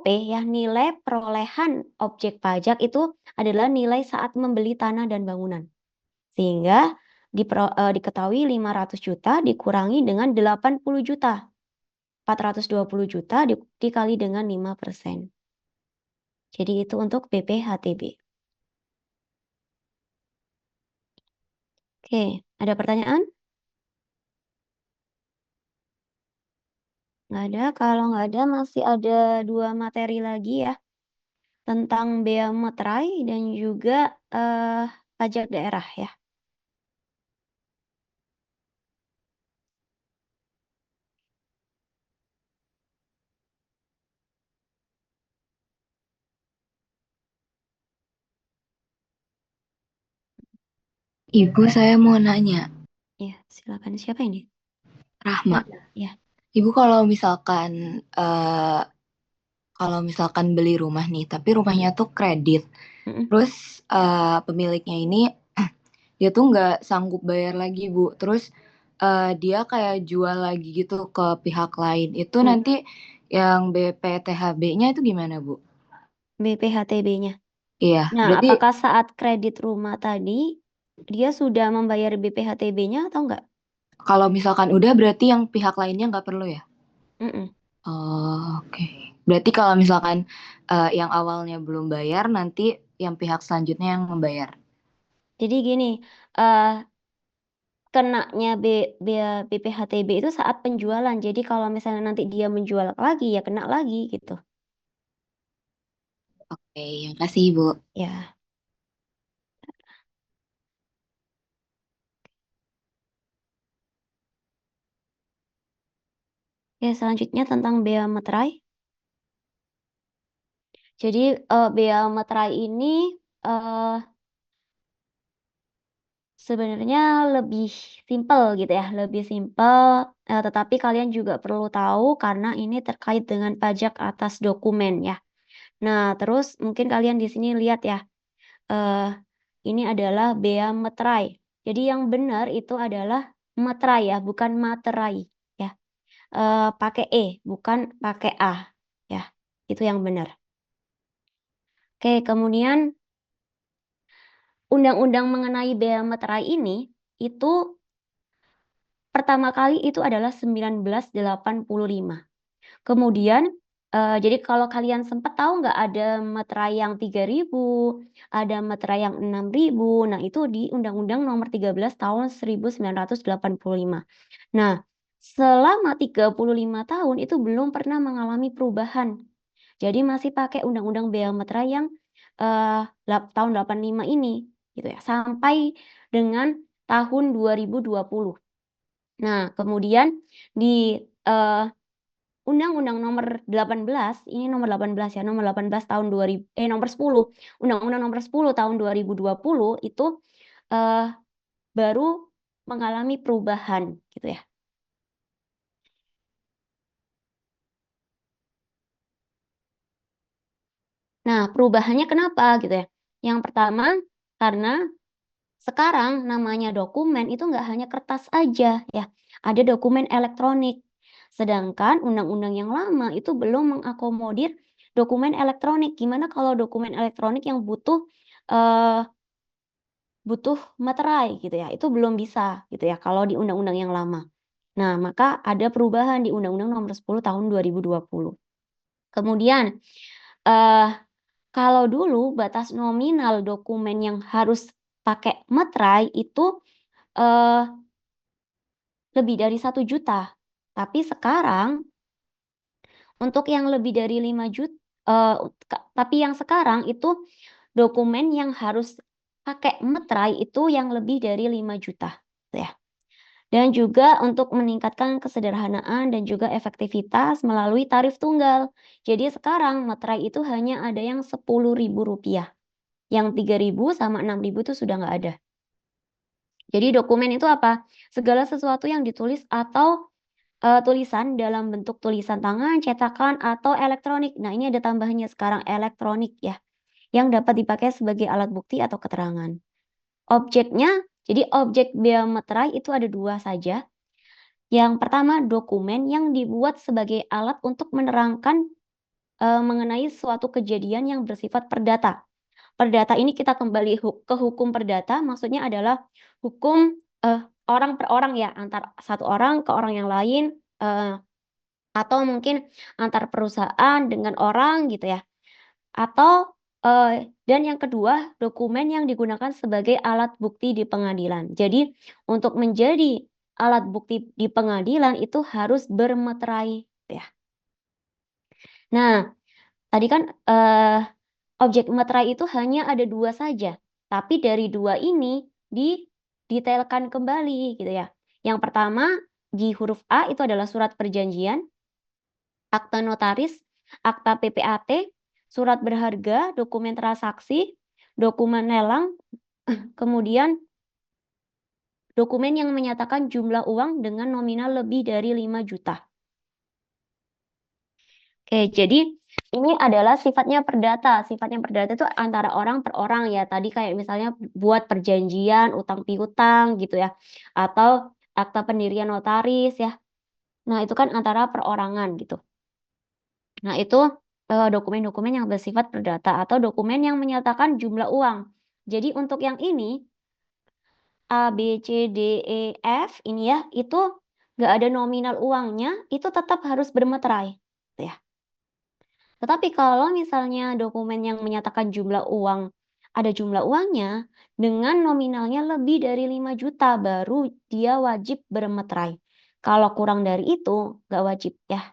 ya, nilai perolehan objek pajak itu adalah nilai saat membeli tanah dan bangunan. Sehingga diketahui 500 juta dikurangi dengan 80 juta. 420 juta dikali dengan 5%. Jadi itu untuk BPHTB. Oke, ada pertanyaan? Nggak ada. Kalau nggak ada, masih ada 2 materi lagi ya. Tentang bea materai dan juga pajak daerah ya. Ibu, saya mau nanya. Ya, silakan. Siapa ini? Rahma. Ya. Ibu, kalau misalkan beli rumah nih, tapi rumahnya tuh kredit, terus pemiliknya ini dia tuh nggak sanggup bayar lagi, Bu. Terus dia kayak jual lagi gitu ke pihak lain. Itu nanti yang BPTHB-nya itu gimana, Bu? BPHTB-nya. Iya, Nah, berarti apakah saat kredit rumah tadi dia sudah membayar BPHTB-nya atau enggak? kalau misalkan udah, berarti yang pihak lainnya nggak perlu ya? Mm-mm. Oh, oke. Berarti kalau misalkan yang awalnya belum bayar, nanti yang pihak selanjutnya yang membayar. Jadi gini, kenanya BPHTB itu saat penjualan. Jadi kalau misalnya nanti dia menjual lagi, ya kena lagi gitu. Oke, yang kasih Ibu. Ya. Oke, selanjutnya tentang bea materai. Jadi bea materai ini sebenarnya lebih simpel gitu ya, lebih simpel. Tetapi kalian juga perlu tahu karena ini terkait dengan pajak atas dokumen ya. Nah, terus mungkin kalian di sini lihat ya, ini adalah bea materai. Jadi yang benar itu adalah materai ya, bukan materai ya. Pakai E, bukan pakai A ya. Itu yang benar. Oke, kemudian undang-undang mengenai bea materai ini itu pertama kali itu adalah 1985. Kemudian jadi kalau kalian sempat tahu nggak ada materai yang 3.000, ada materai yang 6.000. Nah, itu di Undang-Undang Nomor 13 tahun 1985. Nah, selama 35 tahun itu belum pernah mengalami perubahan. Jadi masih pakai Undang-Undang Bea Materai yang tahun 85 ini gitu ya, sampai dengan tahun 2020. Nah, kemudian di Undang-Undang Nomor 18, ini nomor 18 ya, nomor 18 tahun 2000 nomor 10. Undang-Undang Nomor 10 tahun 2020 itu baru mengalami perubahan gitu ya. Nah, perubahannya kenapa gitu ya? Yang pertama, karena sekarang namanya dokumen itu nggak hanya kertas aja ya, ada dokumen elektronik. Sedangkan undang-undang yang lama itu belum mengakomodir dokumen elektronik. Gimana kalau dokumen elektronik yang butuh materai gitu ya, itu belum bisa gitu ya kalau di undang-undang yang lama. Nah, maka ada perubahan di Undang-Undang Nomor 10 tahun 2020. Kemudian kalau dulu batas nominal dokumen yang harus pakai meterai itu lebih dari 1 juta. Tapi sekarang untuk yang lebih dari 5 juta, tapi yang sekarang itu dokumen yang harus pakai meterai itu yang lebih dari 5 juta, gitu ya. Dan juga untuk meningkatkan kesederhanaan dan juga efektivitas melalui tarif tunggal. Jadi sekarang meterai itu hanya ada yang Rp10.000. Yang 3.000 sama 6.000 itu sudah nggak ada. Jadi dokumen itu apa? Segala sesuatu yang ditulis atau tulisan dalam bentuk tulisan tangan, cetakan, atau elektronik. Nah, ini ada tambahannya sekarang elektronik ya, yang dapat dipakai sebagai alat bukti atau keterangan. Objeknya, jadi objek biometerai itu ada 2 saja. Yang pertama, dokumen yang dibuat sebagai alat untuk menerangkan mengenai suatu kejadian yang bersifat perdata. Perdata ini kita kembali ke hukum perdata, maksudnya adalah hukum orang per orang ya, antar satu orang ke orang yang lain, atau mungkin antar perusahaan dengan orang gitu ya. Atau dan yang kedua, dokumen yang digunakan sebagai alat bukti di pengadilan. Jadi untuk menjadi alat bukti di pengadilan itu harus bermeterai ya. Nah, tadi kan objek meterai itu hanya ada 2 saja, tapi dari 2 ini didetailkan kembali gitu ya. Yang pertama di huruf A itu adalah surat perjanjian, akta notaris, akta PPAT, surat berharga, dokumen transaksi, dokumen lelang, kemudian dokumen yang menyatakan jumlah uang dengan nominal lebih dari 5 juta. Oke, jadi ini adalah sifatnya perdata. Sifatnya perdata itu antara orang per orang ya. Tadi kayak misalnya buat perjanjian, utang piutang gitu ya. Atau akta pendirian notaris ya. Nah, itu kan antara perorangan gitu. Nah, itu dokumen-dokumen yang bersifat perdata atau dokumen yang menyatakan jumlah uang. Jadi untuk yang ini A, B, C, D, E, F ini ya, itu nggak ada nominal uangnya, itu tetap harus bermeterai. Gitu ya. Tetapi kalau misalnya dokumen yang menyatakan jumlah uang, ada jumlah uangnya, dengan nominalnya lebih dari 5 juta, baru dia wajib bermeterai. Kalau kurang dari itu, nggak wajib ya.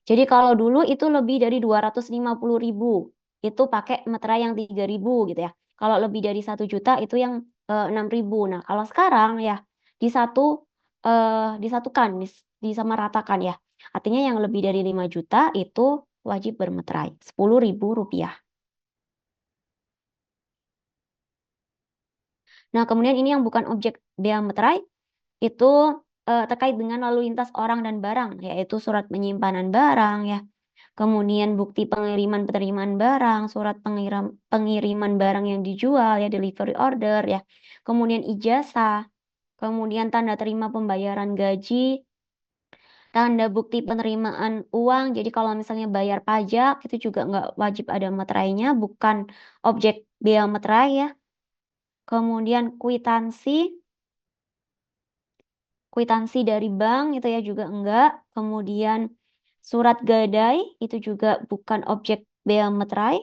Jadi kalau dulu itu lebih dari 250.000, itu pakai meterai yang 3.000 gitu ya. Kalau lebih dari 1 juta itu yang 6.000. Nah, kalau sekarang ya disatukan, disamaratakan ya. Artinya yang lebih dari 5 juta itu wajib bermeterai, Rp10.000. Nah, kemudian ini yang bukan objek bea meterai, itu terkait dengan lalu lintas orang dan barang, yaitu surat penyimpanan barang ya. Kemudian bukti pengiriman penerimaan barang, surat pengiriman barang yang dijual ya, delivery order ya. Kemudian ijazah, kemudian tanda terima pembayaran gaji, tanda bukti penerimaan uang. Jadi kalau misalnya bayar pajak itu juga nggak wajib ada meterainya, bukan objek bea meterai ya. Kemudian kwitansi dari bank itu ya juga enggak. Kemudian surat gadai itu juga bukan objek bea meterai.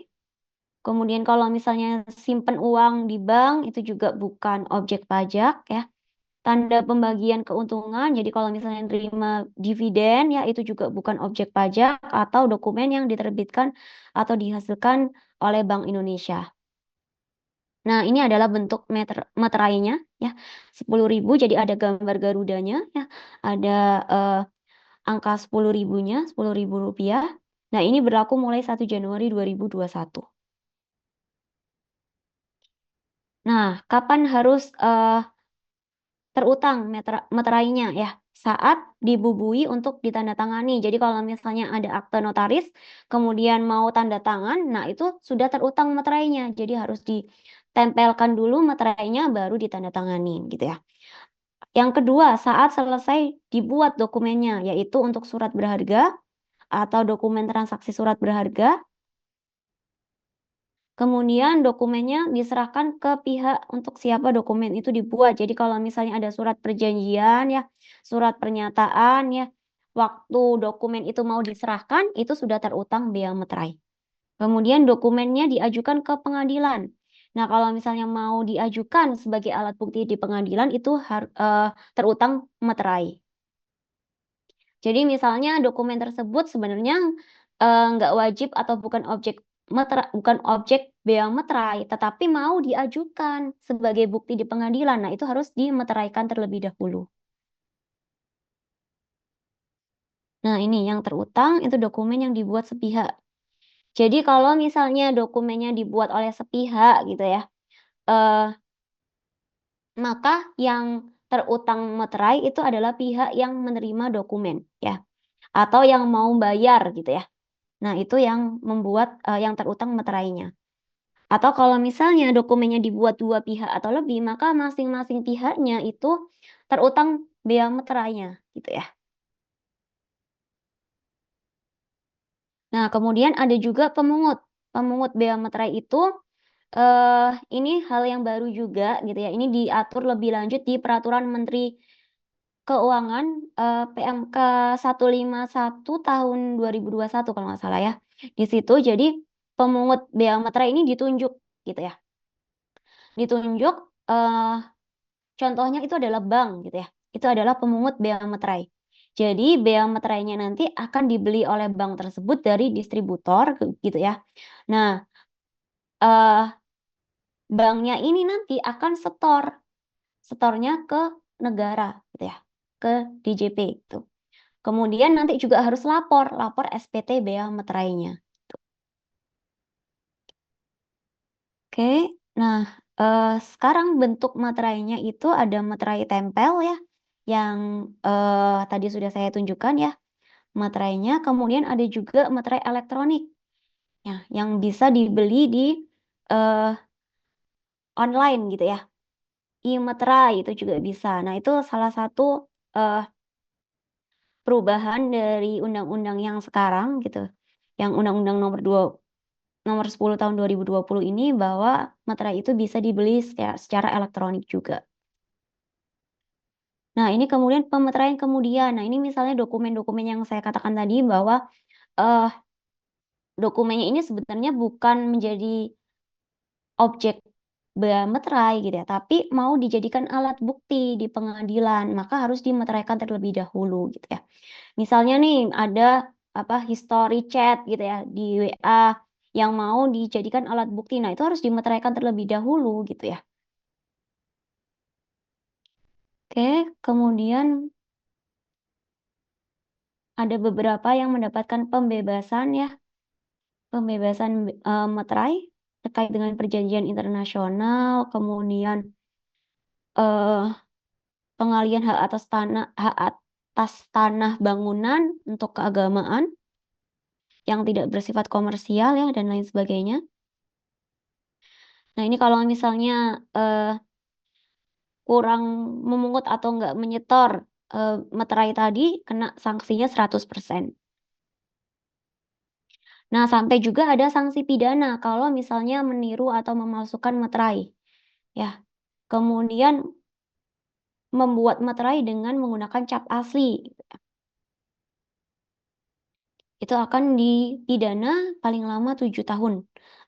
Kemudian kalau misalnya simpen uang di bank itu juga bukan objek pajak ya. Tanda pembagian keuntungan, jadi kalau misalnya terima dividen ya itu juga bukan objek pajak atau dokumen yang diterbitkan atau dihasilkan oleh Bank Indonesia. Nah, ini adalah bentuk meterainya ya. 10.000, jadi ada gambar Garudanya ya. Ada angka 10.000-nya, Rp10.000. Nah, ini berlaku mulai 1 Januari 2021. Nah, kapan harus terutang meterainya ya? Saat dibubui untuk ditandatangani. Jadi kalau misalnya ada akte notaris, kemudian mau tanda tangan, nah itu sudah terutang meterainya. Jadi harus ditempelkan dulu meterainya, baru ditandatangani gitu ya. Yang kedua, saat selesai dibuat dokumennya, yaitu untuk surat berharga atau dokumen transaksi surat berharga. Kemudian dokumennya diserahkan ke pihak untuk siapa dokumen itu dibuat. Jadi kalau misalnya ada surat perjanjian ya, surat pernyataan ya, waktu dokumen itu mau diserahkan, itu sudah terutang bea meterai. Kemudian dokumennya diajukan ke pengadilan. Nah, kalau misalnya mau diajukan sebagai alat bukti di pengadilan itu terutang materai. Jadi misalnya dokumen tersebut sebenarnya nggak wajib atau bukan objek bea materai, tetapi mau diajukan sebagai bukti di pengadilan. Nah, itu harus dimeteraikan terlebih dahulu. Nah, ini yang terutang itu dokumen yang dibuat sepihak. Jadi kalau misalnya dokumennya dibuat oleh sepihak gitu ya, eh, maka yang terutang materai itu adalah pihak yang menerima dokumen ya, atau yang mau bayar gitu ya. Nah, itu yang membuat yang terutang materainya. Atau kalau misalnya dokumennya dibuat dua pihak atau lebih, maka masing-masing pihaknya itu terutang bea materainya gitu ya. Nah, kemudian ada juga pemungut. Pemungut bea materai itu ini hal yang baru juga gitu ya. Ini diatur lebih lanjut di Peraturan Menteri Keuangan PMK 151 tahun 2021 kalau nggak salah ya. Di situ jadi pemungut bea materai ini ditunjuk gitu ya. Ditunjuk contohnya itu adalah bank gitu ya. Itu adalah pemungut bea materai. Jadi bea materainya nanti akan dibeli oleh bank tersebut dari distributor gitu ya. Nah, eh, banknya ini nanti akan setornya ke negara gitu ya, ke DJP gitu. Kemudian nanti juga harus lapor SPT bea materainya. Oke, nah sekarang bentuk materainya itu ada materai tempel ya, yang tadi sudah saya tunjukkan ya materainya. Kemudian ada juga materai elektronik, ya, yang bisa dibeli di eh, online gitu ya. E-materai itu juga bisa. Nah, itu salah satu eh, perubahan dari undang-undang yang sekarang gitu. Yang Undang-Undang nomor 10 tahun 2020 ini bahwa materai itu bisa dibeli secara elektronik juga. Nah, ini kemudian pemeteraian kemudian. Nah, ini misalnya dokumen-dokumen yang saya katakan tadi bahwa eh, dokumennya ini sebenarnya bukan menjadi objek bea materai gitu ya, tapi mau dijadikan alat bukti di pengadilan, maka harus dimeteraikan terlebih dahulu gitu ya. Misalnya nih ada history chat gitu ya di WA yang mau dijadikan alat bukti. Nah, itu harus dimeteraikan terlebih dahulu gitu ya. Oke, kemudian ada beberapa yang mendapatkan pembebasan ya, pembebasan materai terkait dengan perjanjian internasional, kemudian eh, pengalihan hak atas tanah bangunan untuk keagamaan yang tidak bersifat komersial ya dan lain sebagainya. Nah, ini kalau misalnya kurang memungut atau nggak menyetor materai tadi kena sanksinya 100%. Nah, sampai juga ada sanksi pidana kalau misalnya meniru atau memalsukan materai. Ya. Kemudian membuat materai dengan menggunakan cap asli. Itu akan dipidana paling lama 7 tahun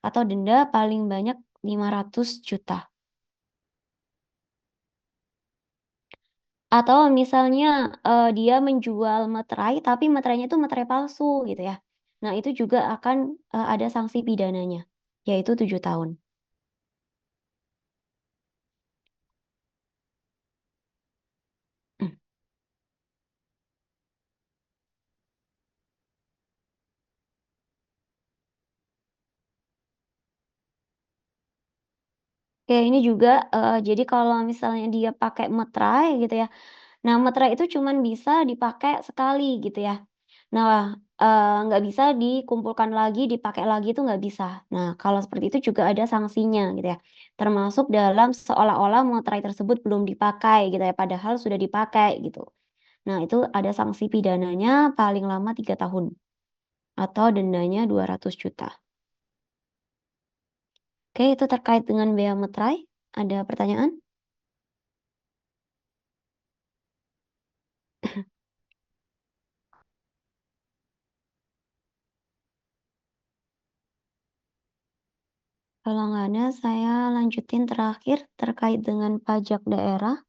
atau denda paling banyak 500 juta. Atau misalnya dia menjual materai tapi materainya itu materai palsu gitu ya. Nah, itu juga akan ada sanksi pidananya, yaitu 7 tahun. Oke, ini juga jadi kalau misalnya dia pakai materai gitu ya. Nah, materai itu cuman bisa dipakai sekali gitu ya. Nah, nggak bisa dikumpulkan lagi, dipakai lagi itu nggak bisa. Nah, kalau seperti itu juga ada sanksinya gitu ya. Termasuk dalam seolah-olah materai tersebut belum dipakai gitu ya, padahal sudah dipakai gitu. Nah, itu ada sanksi pidananya paling lama 3 tahun atau dendanya 200 juta. Oke, itu terkait dengan bea materai. Ada pertanyaan? Kalau nggak ada, saya lanjutin terakhir terkait dengan pajak daerah.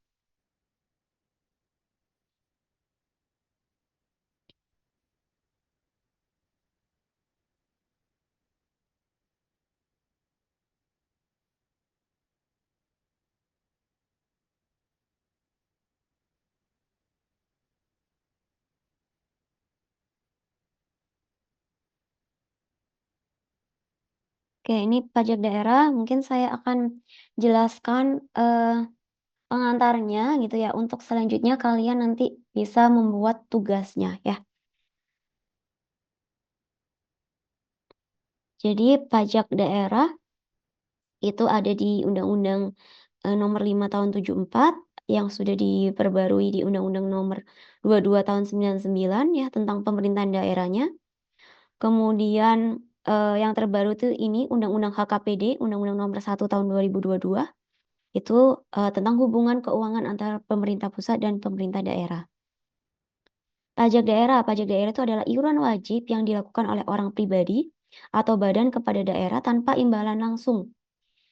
Oke, ini pajak daerah. Mungkin saya akan jelaskan pengantarnya gitu ya. Untuk selanjutnya kalian nanti bisa membuat tugasnya ya. Jadi pajak daerah itu ada di Undang-Undang Nomor 5 tahun 74 yang sudah diperbarui di Undang-Undang Nomor 22 tahun 99 ya tentang pemerintahan daerahnya. Kemudian yang terbaru itu ini Undang-Undang HKPD, Undang-Undang Nomor 1 tahun 2022. Itu tentang hubungan keuangan antara pemerintah pusat dan pemerintah daerah. Pajak daerah itu adalah iuran wajib yang dilakukan oleh orang pribadi atau badan kepada daerah tanpa imbalan langsung.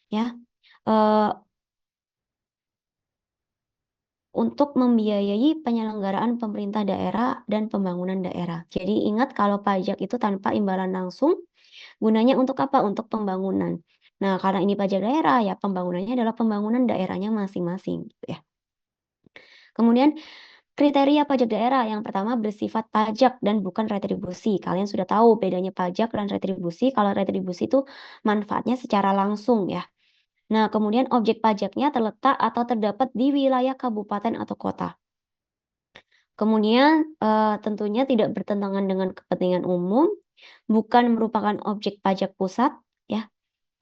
Ya, untuk membiayai penyelenggaraan pemerintah daerah dan pembangunan daerah. Jadi ingat kalau pajak itu tanpa imbalan langsung, gunanya untuk apa? Untuk pembangunan. Nah, karena ini pajak daerah, ya pembangunannya adalah pembangunan daerahnya masing-masing, gitu ya. Kemudian kriteria pajak daerah yang pertama bersifat pajak dan bukan retribusi. Kalian sudah tahu bedanya pajak dan retribusi. Kalau retribusi itu manfaatnya secara langsung ya. Nah, kemudian objek pajaknya terletak atau terdapat di wilayah kabupaten atau kota. Kemudian tentunya tidak bertentangan dengan kepentingan umum, bukan merupakan objek pajak pusat ya.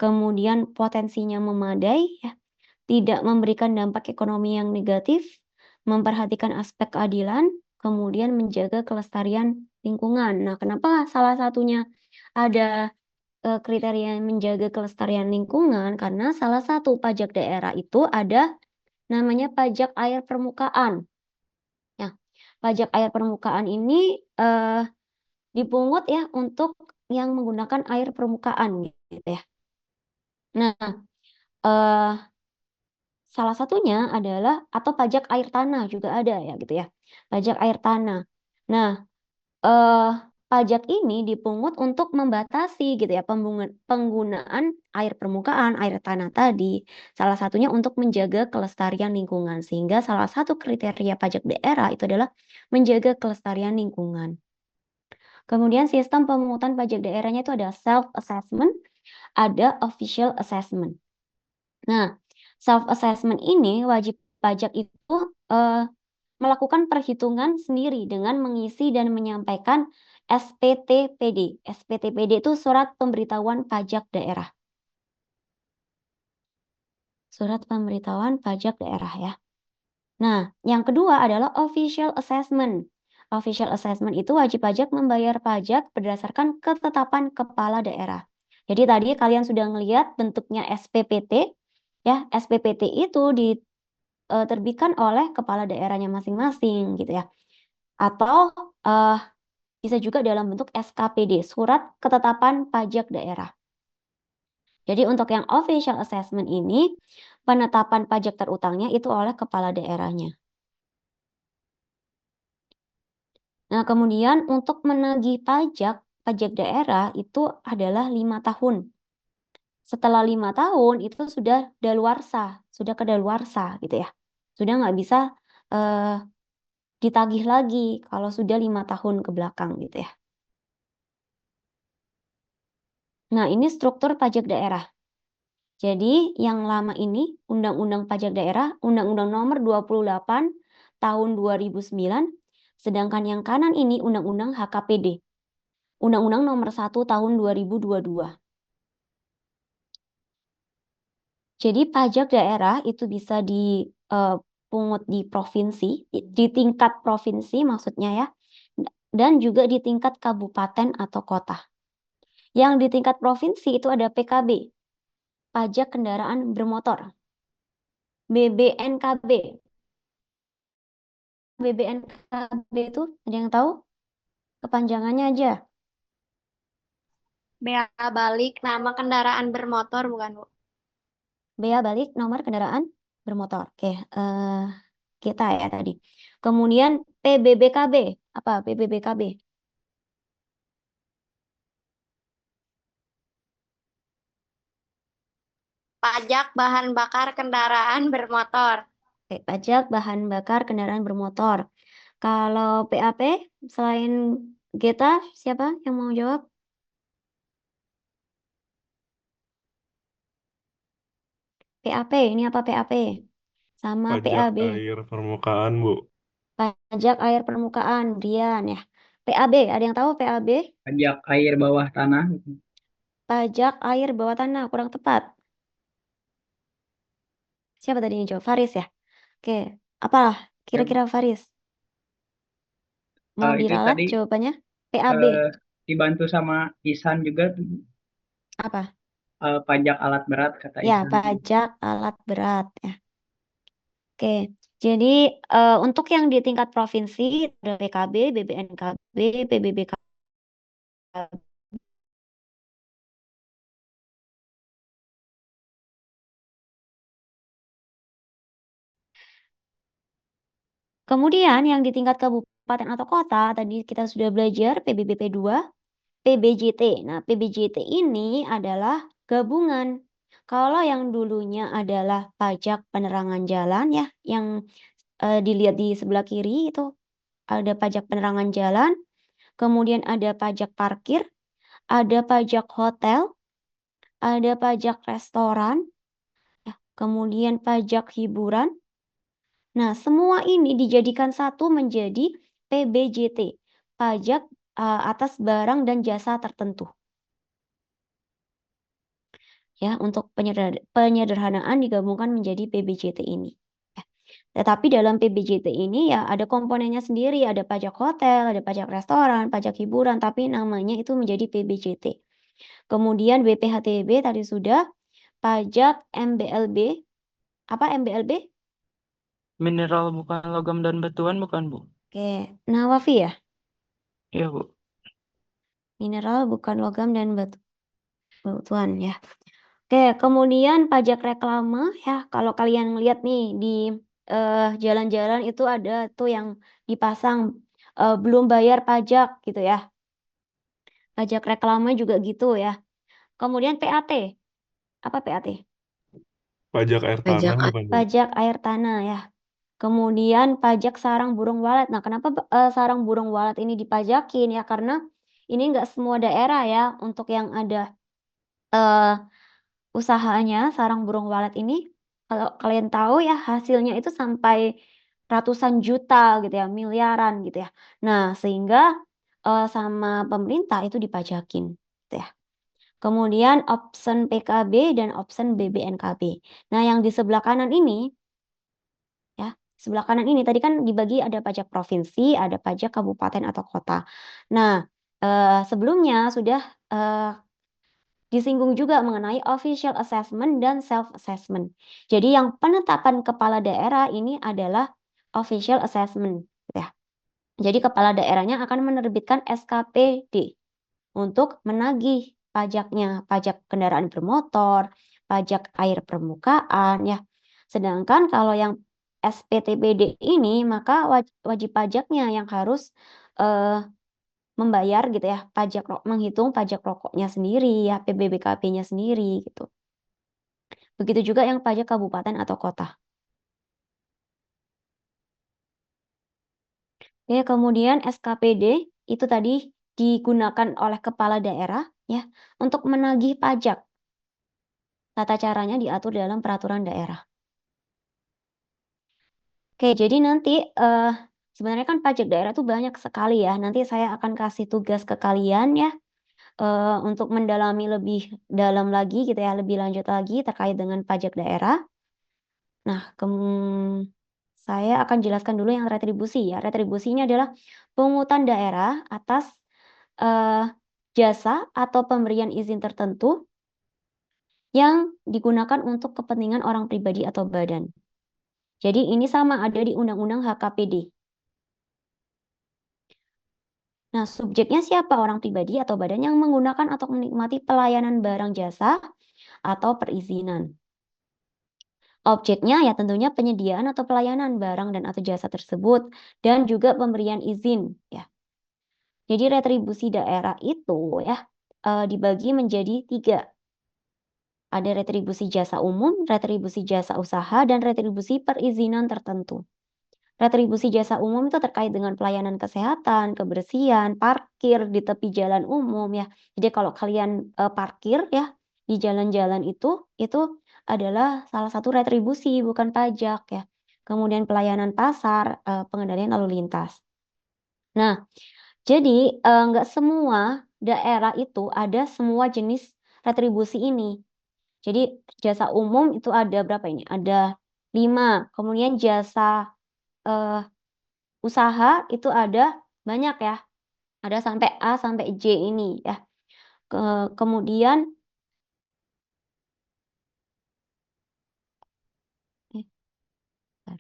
Kemudian potensinya memadai ya, tidak memberikan dampak ekonomi yang negatif, memperhatikan aspek keadilan, kemudian menjaga kelestarian lingkungan. Nah, kenapa salah satunya ada kriteria menjaga kelestarian lingkungan? Karena salah satu pajak daerah itu ada namanya pajak air permukaan. Ya, pajak air permukaan ini dipungut ya untuk yang menggunakan air permukaan gitu ya. Nah, eh, salah satunya adalah atau pajak air tanah juga ada ya gitu ya. Pajak air tanah. Nah, eh, pajak ini dipungut untuk membatasi gitu ya penggunaan air permukaan, air tanah tadi. Salah satunya untuk menjaga kelestarian lingkungan. Sehingga salah satu kriteria pajak daerah itu adalah menjaga kelestarian lingkungan. Kemudian sistem pemungutan pajak daerahnya itu ada self-assessment, ada official assessment. Nah, self-assessment ini wajib pajak itu melakukan perhitungan sendiri dengan mengisi dan menyampaikan SPTPD. SPTPD itu surat pemberitahuan pajak daerah. Surat pemberitahuan pajak daerah ya. Nah, yang kedua adalah official assessment. Official assessment itu wajib pajak membayar pajak berdasarkan ketetapan kepala daerah. Jadi tadi kalian sudah melihat bentuknya SPPT. Ya, SPPT itu diterbitkan oleh kepala daerahnya masing-masing gitu ya. Atau bisa juga dalam bentuk SKPD, Surat Ketetapan Pajak Daerah. Jadi untuk yang official assessment ini, penetapan pajak terutangnya itu oleh kepala daerahnya. Nah, kemudian untuk menagih pajak daerah itu adalah 5 tahun. Setelah 5 tahun itu sudah daluarsa, sudah kedaluarsa gitu ya. Sudah nggak bisa ditagih lagi kalau sudah 5 tahun ke belakang gitu ya. Nah, ini struktur pajak daerah. Jadi yang lama ini Undang-Undang Pajak Daerah, Undang-Undang Nomor 28 tahun 2009, sedangkan yang kanan ini Undang-Undang HKPD, Undang-Undang Nomor 1 tahun 2022. Jadi pajak daerah itu bisa dipungut di provinsi, di tingkat provinsi maksudnya ya, dan juga di tingkat kabupaten atau kota. Yang di tingkat provinsi itu ada PKB, pajak kendaraan bermotor, BBNKB. BBNKB itu ada yang tahu? Kepanjangannya aja. Bea balik nama kendaraan bermotor bukan, Bu? Bea balik nomor kendaraan bermotor. Oke, kita ya tadi. Kemudian PBBKB. Apa PBBKB? Pajak bahan bakar kendaraan bermotor. Oke, pajak bahan bakar kendaraan bermotor. Kalau PAP, selain Geta, siapa yang mau jawab? PAP, ini apa PAP? Sama Pajak PAB. air permukaan, Bu. Pajak air permukaan, Dian ya. PAB, ada yang tahu PAB? Pajak air bawah tanah. Pajak air bawah tanah, kurang tepat. Siapa tadi yang jawab? Faris ya? Oke, apalah kira-kira Faris? Mau Itu diralat tadi jawabannya? PAB, dibantu sama Isan juga apa? pajak alat berat kata Ya, Isan. pajak alat berat ya. Oke, jadi untuk yang di tingkat provinsi ada PKB, BBNKB, PBBK. Kemudian yang di tingkat kabupaten atau kota tadi kita sudah belajar PBBP 2, PBJT. Nah, PBJT ini adalah gabungan. Kalau yang dulunya adalah pajak penerangan jalan ya, yang dilihat di sebelah kiri itu ada pajak penerangan jalan, kemudian ada pajak parkir, ada pajak hotel, ada pajak restoran, ya, kemudian pajak hiburan. Nah, semua ini dijadikan satu menjadi PBJT, pajak atas barang dan jasa tertentu. Ya, untuk penyederhanaan digabungkan menjadi PBJT ini. Ya. Tetapi dalam PBJT ini ya ada komponennya sendiri, ada pajak hotel, ada pajak restoran, pajak hiburan, tapi namanya itu menjadi PBJT. Kemudian BPHTB tadi sudah, pajak MBLB. Apa MBLB? Mineral bukan logam dan batuan bukan, Bu? Oke, Nawafi ya? Iya, Bu. Mineral bukan logam dan batuan ya. Oke, kemudian pajak reklame ya. Kalau kalian lihat nih di jalan-jalan itu ada tuh yang dipasang belum bayar pajak gitu ya. Pajak reklame juga gitu ya. Kemudian PAT. Apa PAT? Pajak air Pajak tanah bukan, Bu? Pajak air tanah ya. Kemudian pajak sarang burung walet. Nah, kenapa sarang burung walet ini dipajakin ya? Karena ini nggak semua daerah ya untuk yang ada usahanya sarang burung walet ini. Kalau kalian tahu ya hasilnya itu sampai ratusan juta gitu ya, miliaran gitu ya. Nah, sehingga sama pemerintah itu dipajakin gitu ya. Kemudian option PKB dan option BBNKB. Nah, yang di sebelah kanan ini ya, sebelah kanan ini tadi kan dibagi ada pajak provinsi, ada pajak kabupaten atau kota. Nah, sebelumnya sudah disinggung juga mengenai official assessment dan self assessment. Jadi yang penetapan kepala daerah ini adalah official assessment ya. Jadi kepala daerahnya akan menerbitkan SKPD untuk menagih pajaknya, pajak kendaraan bermotor, pajak air permukaan ya. Sedangkan kalau yang SPTPD ini maka wajib pajaknya yang harus membayar gitu ya, menghitung pajak rokoknya sendiri ya, PBBKB-nya sendiri gitu. Begitu juga yang pajak kabupaten atau kota. Oke, kemudian SKPD itu tadi digunakan oleh kepala daerah ya untuk menagih pajak. Tata caranya diatur dalam peraturan daerah. Oke, jadi nanti sebenarnya kan pajak daerah itu banyak sekali ya. Nanti saya akan kasih tugas ke kalian ya untuk mendalami lebih dalam lagi gitu ya, lebih lanjut lagi terkait dengan pajak daerah. Nah, saya akan jelaskan dulu yang retribusi ya. Retribusi ini adalah pungutan daerah atas jasa atau pemberian izin tertentu yang digunakan untuk kepentingan orang pribadi atau badan. Jadi ini sama ada di Undang-Undang HKPD. Nah, subjeknya siapa? Orang pribadi atau badan yang menggunakan atau menikmati pelayanan barang jasa atau perizinan. Objeknya ya tentunya penyediaan atau pelayanan barang dan atau jasa tersebut dan juga pemberian izin ya. Jadi retribusi daerah itu ya dibagi menjadi 3. Ada retribusi jasa umum, retribusi jasa usaha, dan retribusi perizinan tertentu. Retribusi jasa umum itu terkait dengan pelayanan kesehatan, kebersihan, parkir di tepi jalan umum ya. Jadi kalau kalian parkir ya di jalan-jalan itu adalah salah satu retribusi bukan pajak ya. Kemudian pelayanan pasar, pengendalian lalu lintas. Nah, jadi nggak semua daerah itu ada semua jenis retribusi ini. Jadi jasa umum itu ada berapa ini? Ada 5. Kemudian jasa usaha itu ada banyak ya. Ada sampai A sampai J ini ya. Kemudian bentar.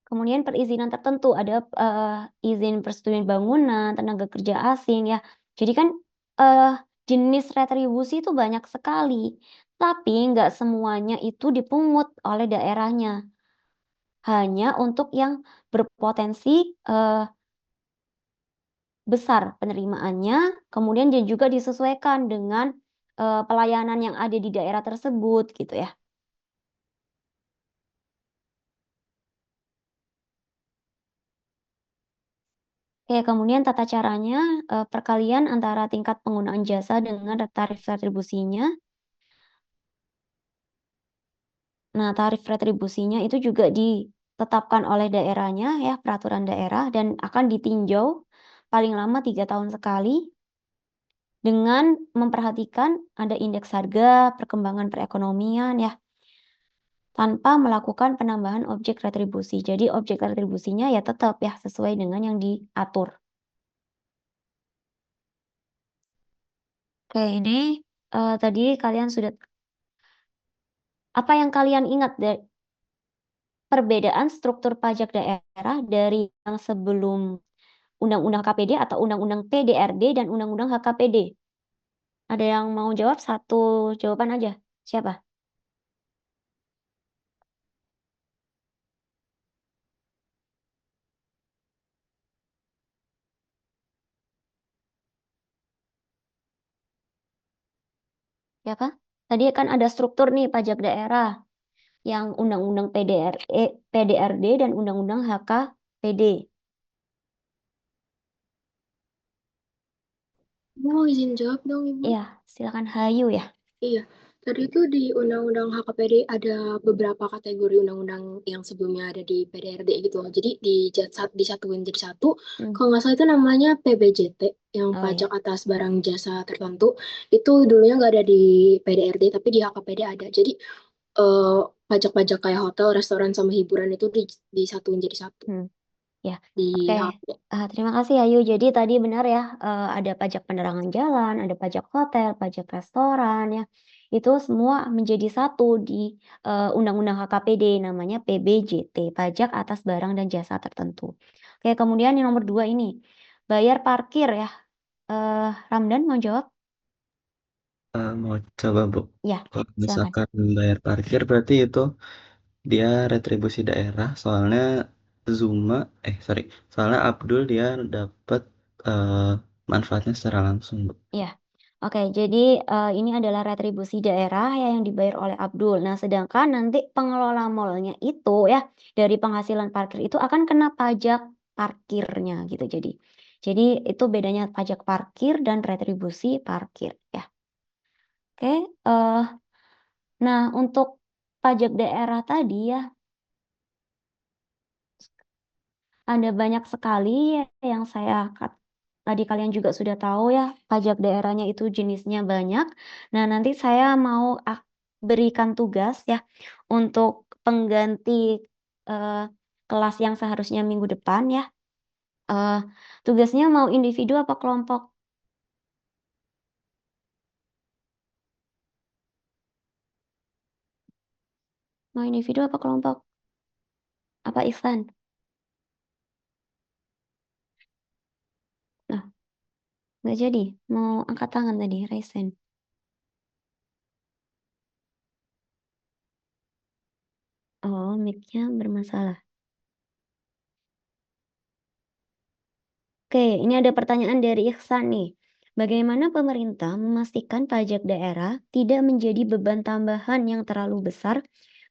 Kemudian perizinan tertentu ada izin persetujuan bangunan, tenaga kerja asing ya. Jadi kan jenis retribusi itu banyak sekali, tapi nggak semuanya itu dipungut oleh daerahnya. Hanya untuk yang berpotensi besar penerimaannya, kemudian dia juga disesuaikan dengan pelayanan yang ada di daerah tersebut gitu ya. Oke, kemudian tata caranya perkalian antara tingkat penggunaan jasa dengan tarif retribusinya. Nah, tarif retribusinya itu juga ditetapkan oleh daerahnya ya, peraturan daerah, dan akan ditinjau paling lama 3 tahun sekali dengan memperhatikan ada indeks harga, perkembangan perekonomian ya, tanpa melakukan penambahan objek retribusi. Jadi objek retribusinya ya tetap ya sesuai dengan yang diatur. Oke, ini tadi kalian sudah apa yang kalian ingat dari perbedaan struktur pajak daerah dari yang sebelum Undang-Undang KPD atau Undang-Undang PDRD dan Undang-Undang HKPD? Ada yang mau jawab? Satu jawaban aja. Siapa? Siapa? Tadi kan ada struktur nih pajak daerah yang Undang-Undang PDRD dan Undang-Undang HKPD. Mau izin jawab dong, Ibu. Iya, silakan Hayu ya. Iya, tadi itu di Undang-Undang HKPD ada beberapa kategori undang-undang yang sebelumnya ada di PDRD gitu loh. Jadi disatuin jadi satu. Kalau nggak salah itu namanya PBJT, yang Oh, pajak iya. atas barang jasa tertentu. Itu dulunya nggak ada di PDRD, tapi di HKPD ada. Jadi pajak-pajak kayak hotel, restoran, sama hiburan itu disatuin jadi satu. Ya, Di oke. HKPD. Terima kasih Ayu. Jadi tadi benar ya, ada pajak penerangan jalan, ada pajak hotel, pajak restoran ya. Itu semua menjadi satu di Undang-Undang HKPD namanya PBJT, pajak atas barang dan jasa tertentu. Oke, kemudian yang nomor 2 ini, bayar parkir ya. Ramdan mau jawab? Mau coba, Bu. Ya, Kalau silakan. misalkan bayar parkir berarti itu dia retribusi daerah, soalnya soalnya Abdul dia dapat manfaatnya secara langsung, Bu. Ya, oke. Jadi ini adalah retribusi daerah ya yang dibayar oleh Abdul. Nah, sedangkan nanti pengelola malnya itu ya dari penghasilan parkir itu akan kena pajak parkirnya gitu. Jadi itu bedanya pajak parkir dan retribusi parkir ya. Oke. Nah untuk pajak daerah tadi ya ada banyak sekali ya yang tadi kalian juga sudah tahu ya, pajak daerahnya itu jenisnya banyak. Nah, nanti saya mau berikan tugas ya untuk pengganti kelas yang seharusnya minggu depan ya. Tugasnya mau individu apa kelompok? Mau individu apa kelompok? Apa Ihsan? Nah, nggak jadi. Mau angkat tangan tadi, raise hand. Oh, mic-nya bermasalah. Oke, ini ada pertanyaan dari Ihsan nih. Bagaimana pemerintah memastikan pajak daerah tidak menjadi beban tambahan yang terlalu besar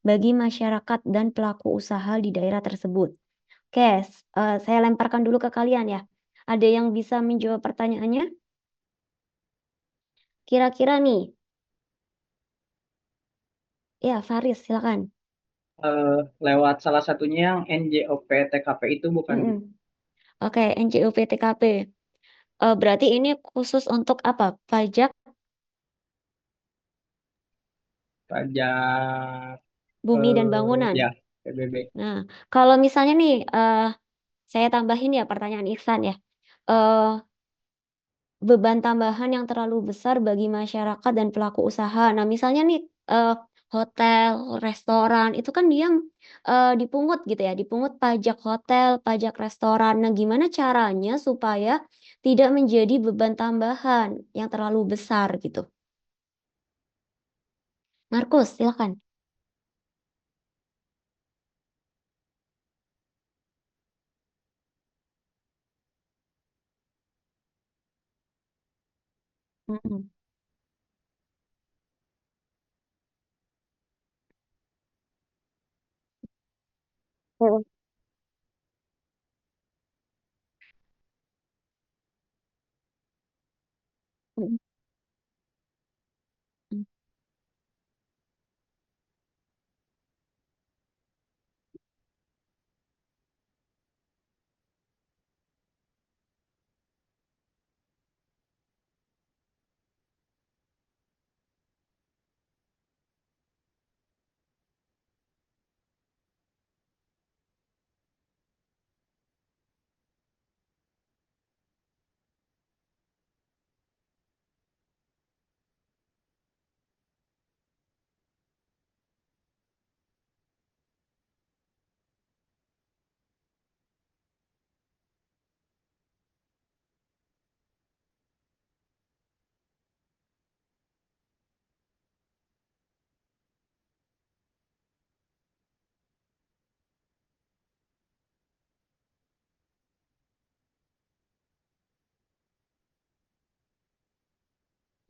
bagi masyarakat dan pelaku usaha di daerah tersebut? Oke, saya lemparkan dulu ke kalian ya. Ada yang bisa menjawab pertanyaannya? Kira-kira nih. Ya, Faris, silakan. Lewat salah satunya yang NJOP TKP itu bukan Mm-mm. Oke, NJOP TKP. Berarti ini khusus untuk apa? Pajak pajak bumi dan bangunan. ya PBB. Nah, kalau misalnya nih, saya tambahin ya pertanyaan Ihsan ya. Eh, beban tambahan yang terlalu besar bagi masyarakat dan pelaku usaha. Nah, misalnya nih, hotel, restoran, itu kan dia dipungut gitu ya, dipungut pajak hotel, pajak restoran. Nah, gimana caranya supaya tidak menjadi beban tambahan yang terlalu besar gitu? Markus, silakan. Mm-mm. Mm-mm. Mm-mm.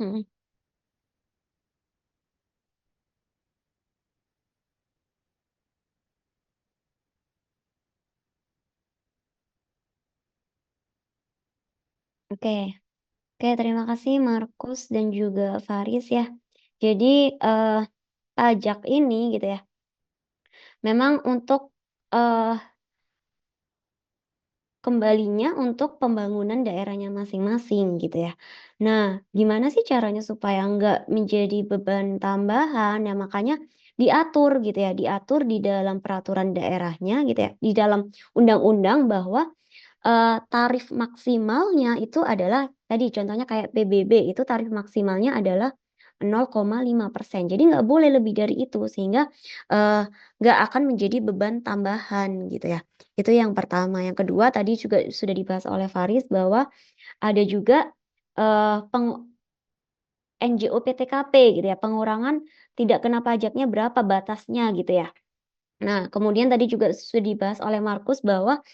Mm-mm. Oke, oke, terima kasih Markus dan juga Faris ya. Jadi pajak ini gitu ya, memang untuk eh, kembalinya untuk pembangunan daerahnya masing-masing gitu ya. Nah, gimana sih caranya supaya nggak menjadi beban tambahan? Ya makanya diatur gitu ya, diatur di dalam peraturan daerahnya gitu ya, di dalam undang-undang bahwa tarif maksimalnya itu adalah tadi contohnya kayak PBB itu tarif maksimalnya adalah 0,5%. Jadi nggak boleh lebih dari itu sehingga eh, nggak akan menjadi beban tambahan gitu ya. Itu yang pertama. Yang kedua tadi juga sudah dibahas oleh Faris bahwa ada juga NJO PTKP gitu ya, pengurangan tidak kena pajaknya berapa batasnya gitu ya. Nah, kemudian tadi juga sudah dibahas oleh Markus bahwa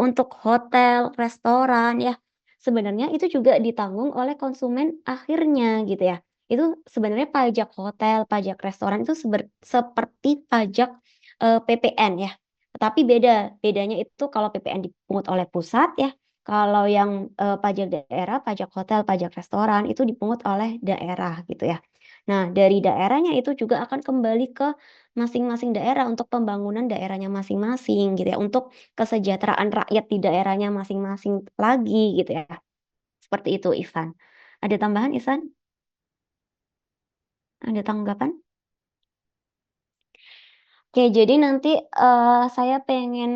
untuk hotel, restoran ya, sebenarnya itu juga ditanggung oleh konsumen akhirnya gitu ya. Itu sebenarnya pajak hotel, pajak restoran itu seperti pajak PPN ya. Tetapi bedanya itu kalau PPN dipungut oleh pusat ya, kalau yang pajak daerah, pajak hotel, pajak restoran itu dipungut oleh daerah gitu ya. Nah, dari daerahnya itu juga akan kembali ke masing-masing daerah untuk pembangunan daerahnya masing-masing gitu ya, untuk kesejahteraan rakyat di daerahnya masing-masing lagi gitu ya. Seperti itu, Ivan. Ada tambahan, Ivan? Ada tanggapan? Oke, jadi nanti saya pengen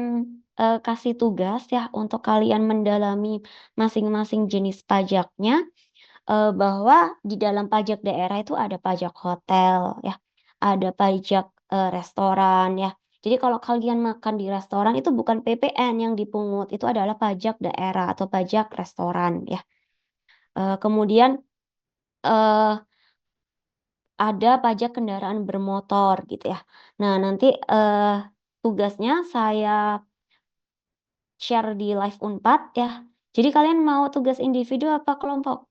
kasih tugas ya untuk kalian mendalami masing-masing jenis pajaknya, bahwa di dalam pajak daerah itu ada pajak hotel ya, ada pajak restoran ya. Jadi kalau kalian makan di restoran itu bukan PPN yang dipungut, itu adalah pajak daerah atau pajak restoran ya. Kemudian eh, ada pajak kendaraan bermotor gitu ya. Nah, nanti tugasnya saya share di live Unpad ya. Jadi kalian mau tugas individu apa kelompok?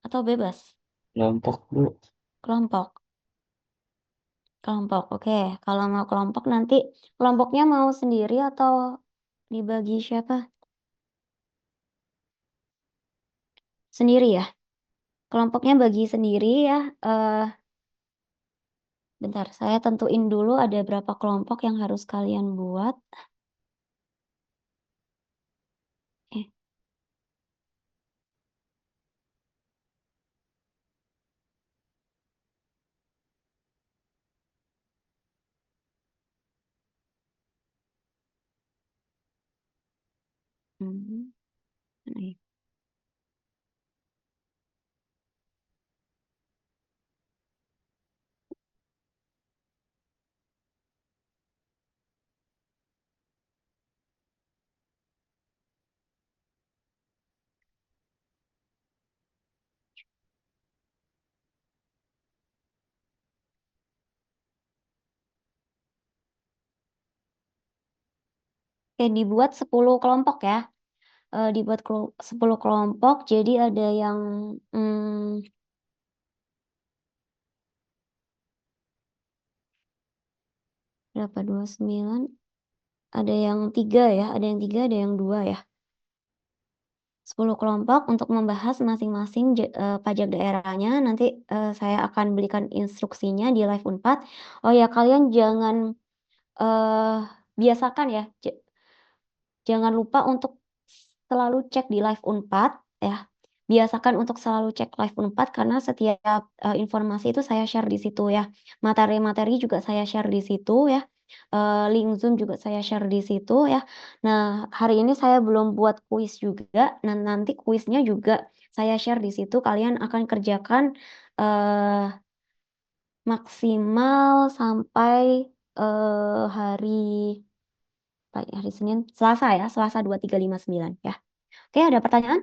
Atau bebas? Kelompok, Bu. Kelompok. Kelompok, oke. Kalau mau kelompok nanti kelompoknya mau sendiri atau dibagi siapa? Sendiri ya. Kelompoknya bagi sendiri ya. Bentar, saya tentuin dulu ada berapa kelompok yang harus kalian buat. Eh, hmm, mana ya? Oke, dibuat 10 kelompok ya. Dibuat 10 kelompok, jadi ada yang berapa? 29. Ada yang 3 ya, ada yang 3, ada yang 2 ya. 10 kelompok untuk membahas masing-masing pajak daerahnya. Nanti saya akan berikan instruksinya di live Unpad. Oh ya, kalian jangan biasakan ya, jangan lupa untuk selalu cek di live Unpad ya. Biasakan untuk selalu cek live Unpad karena setiap informasi itu saya share di situ ya. Materi-materi juga saya share di situ ya. Link Zoom juga saya share di situ ya. Nah, hari ini saya belum buat kuis juga. Nah, nanti kuisnya juga saya share di situ. Kalian akan kerjakan maksimal sampai hari Senin, Selasa ya, Selasa 2359 ya. Oke, ada pertanyaan?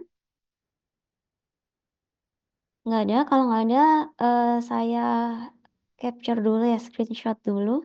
Nggak ada. Kalau nggak ada, saya capture dulu ya, screenshot dulu.